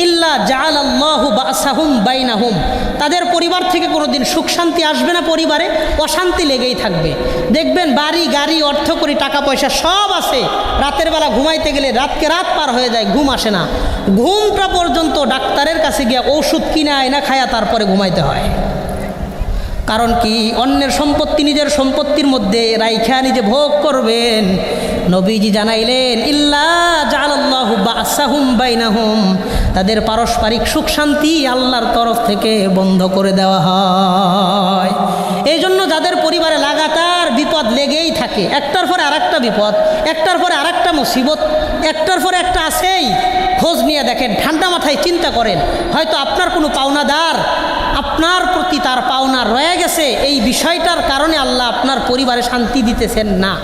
ইল্লা জাআলাল্লাহু বাসাহুম বাইনাহুম, তাদের পরিবার থেকে কোনোদিন সুখ শান্তি আসবে না, পরিবারে অশান্তি লেগেই থাকবে। দেখবেন বাড়ি গাড়ি অর্থ করি টাকা পয়সা সব আছে, রাতের বেলা ঘুমাইতে গেলে রাতকে রাত পার হয়ে যায়, ঘুম আসে না। ঘুমটা পর্যন্ত ডাক্তারের কাছে গিয়ে ওষুধ কিনে আয়না খায়া তারপরে ঘুমাইতে হয়। কারণ কি? অন্যের সম্পত্তি নিজের সম্পত্তির মধ্যে রাইখা নিজে ভোগ করবেন। নবীজি জানাইলেন ইল্লা জাআলাল্লাহু বাসাহুম বাইনাহুম, তাদের পারস্পরিক সুখ শান্তি আল্লাহর তরফ থেকে বন্ধ করে দেওয়া হয়। এই জন্য যাদের পরিবারে লাগাতার বিপদ লেগেই থাকে, একটার পরে আরেকটা বিপদ, একটার পরে আরেকটা মুসিবত, একটার পরে একটা আসেই, খোঁজ নিয়ে দেখেন, ঠান্ডা মাথায় চিন্তা করেন, হয়তো আপনার কোনো পাওনাদার আপনার প্রতি তার পাওনা রয়ে গেছে, এই বিষয়টার কারণে আল্লাহ আপনার পরিবারে শান্তি দিতেছেন না।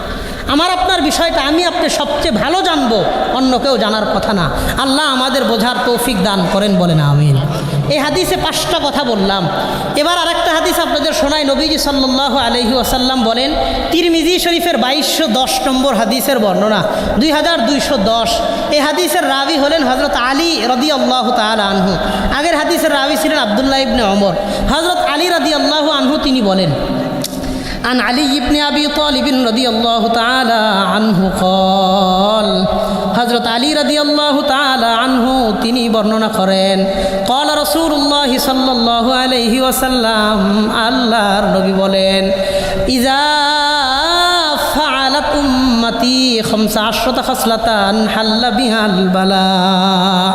আমার আপনার বিষয়টা আমি আপনি সবচেয়ে ভালো জানবো, অন্য কেউ জানার কথা না। আল্লাহ আমাদের বোঝার তৌফিক দান করেন, বলেন আমিন। এই হাদিসে 5টা কথা বললাম। এবার আরেকটা হাদিস আপনাদের শোনাই। নবীজি সাল্লাল্লাহু আলাইহি ওয়াসাল্লাম বলেন, তিরমিজি শরীফের 2210 নম্বর হাদিসের বর্ণনা, 2210। এই হাদিসের রাবি হলেন হযরত আলী রাদিয়াল্লাহু তাআলা আনহু। আগের হাদিসের রাবি ছিলেন আব্দুল্লাহ ইবনে ওমর। হযরত আলী রাদিয়াল্লাহু আনহু তিনি বলেন, عن علي بن أبي طالب رضي الله تعالى عنه قال, হযরত আলী রাদিয়াল্লাহু তাআলা আনহু তিনি বর্ণনা করেন, قال رسول الله صلى الله عليه وسلم, আল্লাহর নবী বলেন, إذا فعلت أمتي 15 خصلة حل بها البلاء,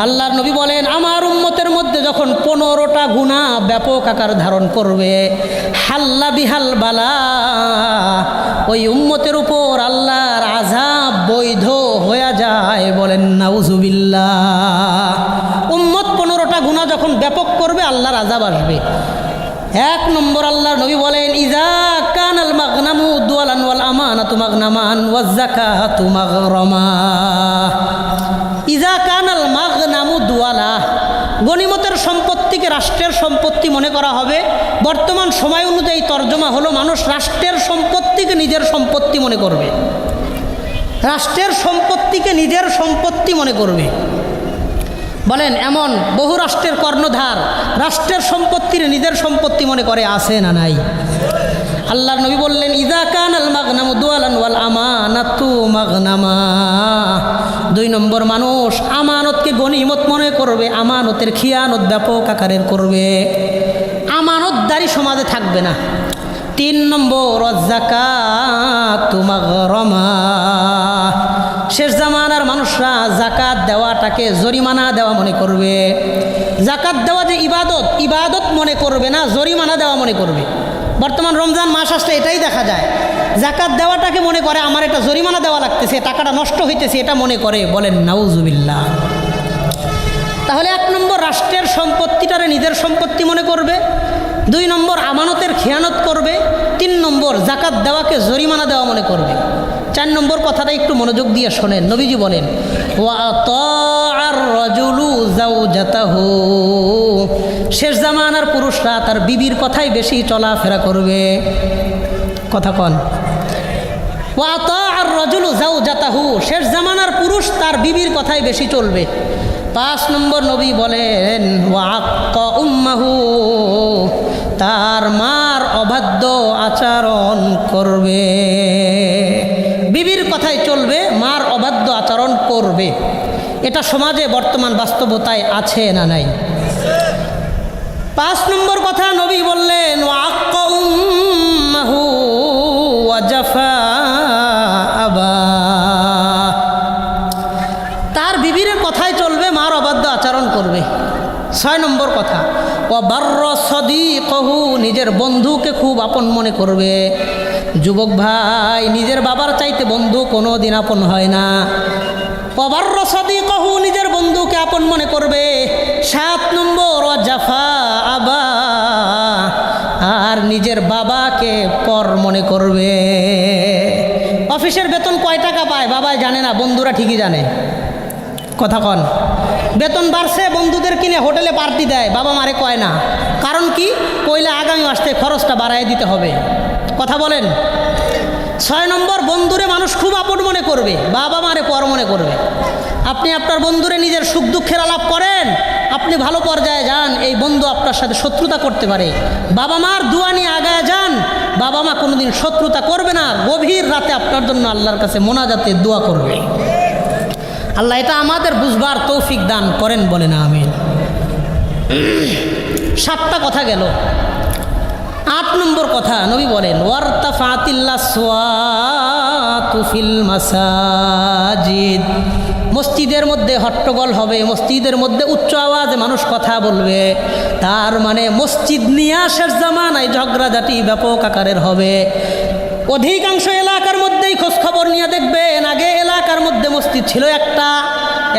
আল্লাহর নবী বলেন আমার উম্মতের মধ্যে যখন 15টা গুনাহ ব্যাপক আকার ধারণ করবে, হাল্লা বিহাল বালা, ওই উম্মতের উপর আল্লাহর আযাব বৈধ হয়ে যায়। বলেন নাউজুবিল্লাহ। উম্মত 15টা গুনাহ যখন ব্যাপক করবে আল্লাহর আযাব আসবে। 1 নম্বর আল্লাহর নবী বলেন, ইজা কানাল মাগনামু দুয়ালান ওয়াল আমানাতু মাগনামান ওয়াজ যাকাতু মাগরামা। ইজা কানাল মাগনামু দুয়ালা, গনিমতের সম্পত্তিকে রাষ্ট্রের সম্পত্তি মনে করা হবে। বর্তমান সময় অনুযায়ী তর্জমা হলো মানুষ রাষ্ট্রের সম্পত্তিকে নিজের সম্পত্তি মনে করবে, রাষ্ট্রের সম্পত্তিকে নিজের সম্পত্তি মনে করবে। বলেন এমন বহু রাষ্ট্রের কর্ণধার রাষ্ট্রের সম্পত্তির নিজের সম্পত্তি মনে করে, আছে না নাই? আল্লাহর নবী বললেন, ইজা কানাল মাগনামু দুয়ালান ওয়াল আমানাতু মাগনামা। 2 নম্বর, মানুষ আমানতকে গনিমত মনে করবে, আমানতের খিয়ানত ব্যাপক আকারের করবে, আমানতদারি সমাজে থাকবে না। 3 নম্বর, যাকাতু মাগরামা। শেষ জামানার মানুষরা যাকাত দেওয়াটাকে জরিমানা দেওয়া মনে করবে। যাকাত দেওয়া যে ইবাদত, ইবাদত মনে করবে না, জরিমানা দেওয়া মনে করবে। বর্তমান রমজান মাস আসলে এটাই দেখা যায়, যাকাত দেওয়াটাকে মনে করে আমার এটা জরিমানা দেওয়া লাগতেছে, টাকাটা নষ্ট হইতেছে, এটা মনে করে। বলেন নাউজুবিল্লাহ। তাহলে 1 নম্বর রাষ্ট্রের সম্পত্তিটারে নিজের সম্পত্তি মনে করবে, 2 নম্বর আমানতের খেয়ানত করবে, 3 নম্বর যাকাত দেওয়াকে জরিমানা দেওয়া মনে করবে। 4 নম্বর কথাটা একটু মনোযোগ দিয়ে শোনেন। নবীজি বলেন, ওয়া আতাআর রাজুলু যাওজাতাহু, শেষ জামানার পুরুষরা তার বিবির কথাই বেশি চলাফেরা করবে। কথা কন, ওয়া আতাআর রাজুলু যাওজাতাহু, শেষ জামানার পুরুষ তার বিবির কথাই বেশি চলবে। 5 নম্বর নবী বলেন, ওয়া আক্কা উম্মাহু, তার মার অবাধ্য আচরণ করবে। বিবির কথাই চলবে, মার অবাধ্য আচরণ করবে। এটা সমাজে বর্তমান বাস্তবতায় আছে না নাই? 5 নম্বর কথা নবী বললেন, ওয়া আক্কা উম্মাহু ওয়া জাফা আবা, তার বিবির 6 নম্বর কথা, ওয়া বাররা সাদিকাহু, নিজের বন্ধুকে খুব আপন মনে করবে। যুবক ভাই, নিজের বাবার চাইতে বন্ধু কোনো দিন আপন হয় না। ওয়া বাররা সাদিকাহু, নিজের বন্ধুকে আপন মনে করবে। 7 নম্বর, ওয়া জাফা আবা, আর নিজের বাবাকে পর মনে করবে। অফিসের বেতন কয় টাকা পায় বাবা জানে না, বন্ধুরা ঠিকই জানে। কথা কন, বেতন বাড়ছে, বন্ধুদের কিনে হোটেলে পার্টি দেয়, বাবা মারে কয় না। কারণ কি? কইলে আগামী মাস থেকে খরচটা বাড়ায় দিতে হবে। কথা বলেন। 6 নম্বর, বন্ধুরে মানুষ খুব আপন মনে করবে, বাবা মারে পর মনে করবে। আপনি আপনার বন্ধুরে নিজের সুখ দুঃখের আলাপ করেন, আপনি ভালো পর্যায়ে যান, এই বন্ধু আপনার সাথে শত্রুতা করতে পারে। বাবা মার দোয়া নিয়ে আগায় যান, বাবা মা কোনোদিন শত্রুতা করবে না, গভীর রাতে আপনার জন্য আল্লাহর কাছে মোনাজাতে দোয়া করবে। আল্লাহ এটা আমাদের বুঝবার তৌফিক দান করেন, বলেন আমিন। 7টা কথা গেল। 8 নম্বর কথা, নবী বলেন ওয়ারতাফাতিল আসওয়াতু ফিল মাসাজিদ, মসজিদের মধ্যে হট্টগোল হবে, মসজিদের মধ্যে উচ্চ আওয়াজে মানুষ কথা বলবে। তার মানে মসজিদ নিয়ে শেষ জামানায় ঝগড়াঝাটি ব্যাপক আকারের হবে। অধিকাংশ এলাকার মধ্যেই খোঁজখবর নিয়ে দেখবেন, আগে এলাকার মধ্যে মসজিদ ছিল একটা,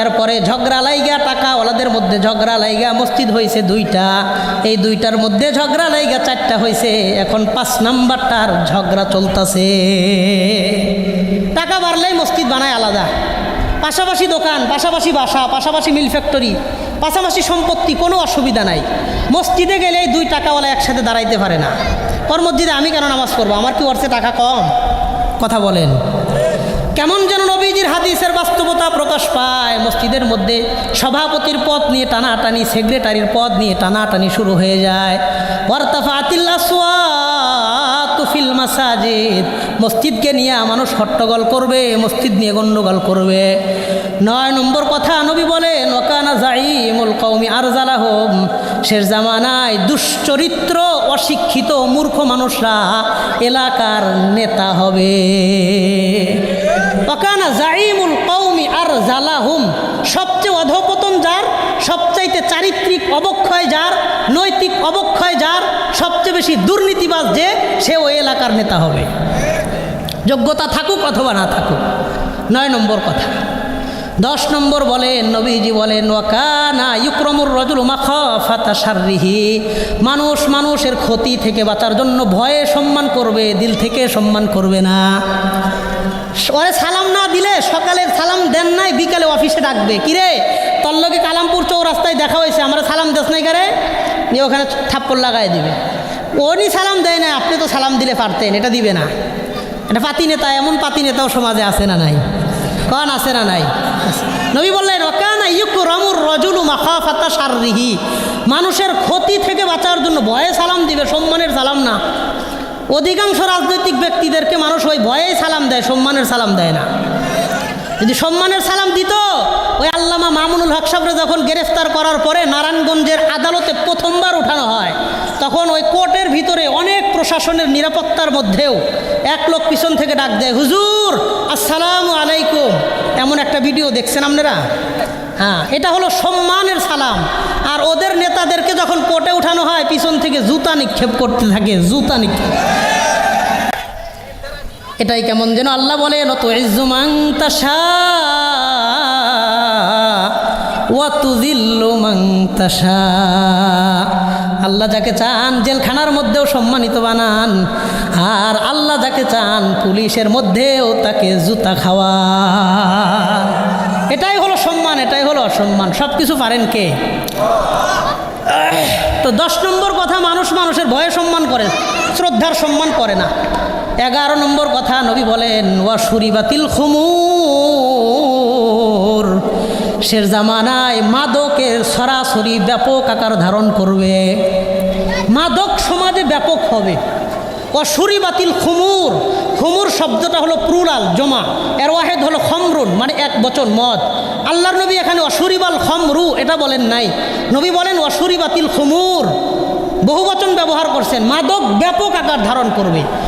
এরপরে ঝগড়া লাইগা, টাকাওয়ালাদের মধ্যে ঝগড়া লাইগা মসজিদ হয়েছে 2টা, এই 2টার মধ্যে ঝগড়া লাইগা 4টা হয়েছে, এখন 5 নাম্বারটার ঝগড়া চলতেছে। টাকা বাড়লেই মসজিদ বানায় আলাদা, পাশাপাশি দোকান, পাশাপাশি বাসা, পাশাপাশি মিল ফ্যাক্টরি, পাশাপাশি সম্পত্তি, কোনো অসুবিধা নাই। মসজিদে গেলেই 2 টাকাওয়ালা একসাথে দাঁড়াইতে পারে না। ওর মসজিদে আমি কেন নামাজ পড়বো, আমার কি ওর চেয়ে টাকা কম? কথা বলেন। কেমন যেন নবীজির হাদিসের বাস্তবতা প্রকাশ পায়। মসজিদের মধ্যে সভাপতির পদ নিয়ে টানাটানি, সেক্রেটারির পদ নিয়ে টানাটানি শুরু হয়ে যায়। ওয়ারতাফাতিল আসওয়াতু ফিল মাসাজিদ, মসজিদকে নিয়ে মানুষ হট্টগোল করবে, মসজিদ নিয়ে গণ্ডগোল করবে। 9 নম্বর কথা, নবী বলেন ওয়াকানা জাইমুল কওমি আরজালাহুম, শেষ জামানায় দুশ্চরিত্র, অশিক্ষিত, মূর্খ মানুষরা এলাকার নেতা হবে। ওয়াকানা জাইমুল কওমি আরজালাহুম, সবচেয়ে অধঃপতন যার, সবচাইতে চারিত্রিক অবক্ষয় যার, নৈতিক অবক্ষয় যার, সবচেয়ে বেশি দুর্নীতিবাজ যে, সে ওই এলাকার নেতা হবে, যোগ্যতা থাকুক অথবা না থাকুক। 9 নম্বর কথা। 10 নম্বর বলেন, নবীজি বলেন ওয়াকানা ইউকরামুর রাজুলু মাখাফাতা শাররিহি, মানুষ মানুষের ক্ষতি থেকে বাঁচার জন্য ভয়ে সম্মান করবে, দিল থেকে সম্মান করবে না। ওরে সালাম না দিলে, সকালে সালাম দেন নাই, বিকালে অফিসে ডাকবে, কিরে তোর লগে কালামপুর চৌরাস্তায় দেখা হয়েছে, আমরা সালাম দেস নাই কারে, নিয়ে ওখানে থাপ্পড় লাগাই দিবে। উনি সালাম দেয় না, আপনি তো সালাম দিলে পারতেন, এটা দিবে না। এটা পাতি নেতা, এমন পাতি নেতাও সমাজে আছে না নাই? কন আছে না নাই? নবী বললেন ওয়াকানা ইউকরামুর রাজুলু মাখাফাতা শাররিহি, মানুষের ক্ষতি থেকে বাঁচার জন্য ভয়ে সালাম দিবে, সম্মানের সালাম না। অধিকাংশ রাজনৈতিক ব্যক্তিদেরকে মানুষ ওই ভয়েই সালাম দেয়, সম্মানের সালাম দেয় না। যদি সম্মানের সালাম দিত, ওই আল্লামা মামুনুল হক সাহেবরে যখন গ্রেফতার করার পরে নারায়ণগঞ্জের আদালতে প্রথমবার উঠানো হয়, তখন ওই কোর্টের ভিতরে অনেক প্রশাসনের নিরাপত্তার মধ্যেও এক লোক পিছন থেকে ডাক দেয়, হুজুর আসসালামু আলাইকুম। এমন একটা ভিডিও দেখছেন আপনারা? হ্যাঁ, এটা হলো সম্মানের সালাম। আর ওদের নেতাদেরকে যখন কোর্টে উঠানো হয়, পিছন থেকে জুতা নিক্ষেপ করতে থাকে, জুতা নিক্ষেপ। এটাই কেমন যেন আল্লাহ বলেন তুইজ্জু মান তাশা ওয়া তুযিল্লু মান তাশা, আল্লাহ যাকে চান জেলখানার মধ্যেও সম্মানিত বানান, আর আল্লাহ যাকে চান পুলিশের মধ্যেও তাকে জুতা খাওয়া। এটাই হলো সম্মান, এটাই হলো অসম্মান। সব কিছু পারেন কে? তো 10 নম্বর কথা, মানুষ মানুষের ভয়ে সম্মান করে, শ্রদ্ধার সম্মান করে না। 11 নম্বর কথা, নবী বলেন ওয়া শুরিবাতিল খুমুর, শেষ জামানায় মাদকের সরাসরি ব্যাপক আকার ধারণ করবে, মাদক সমাজে ব্যাপক হবে। ওয়া শুরিবাতিল খুমুর, খুমুর শব্দটা হলো প্লুরাল, জমা, এর ওয়াহেদ হলো খমরুন, মানে এক বচন, মদ। আল্লাহর নবী এখানে অশুরিবাল খমরু এটা বলেন নাই, নবী বলেন অশুরিবাতিল খুমুর, বহু বচন ব্যবহার করছেন। মাদক ব্যাপক আকার ধারণ করবে।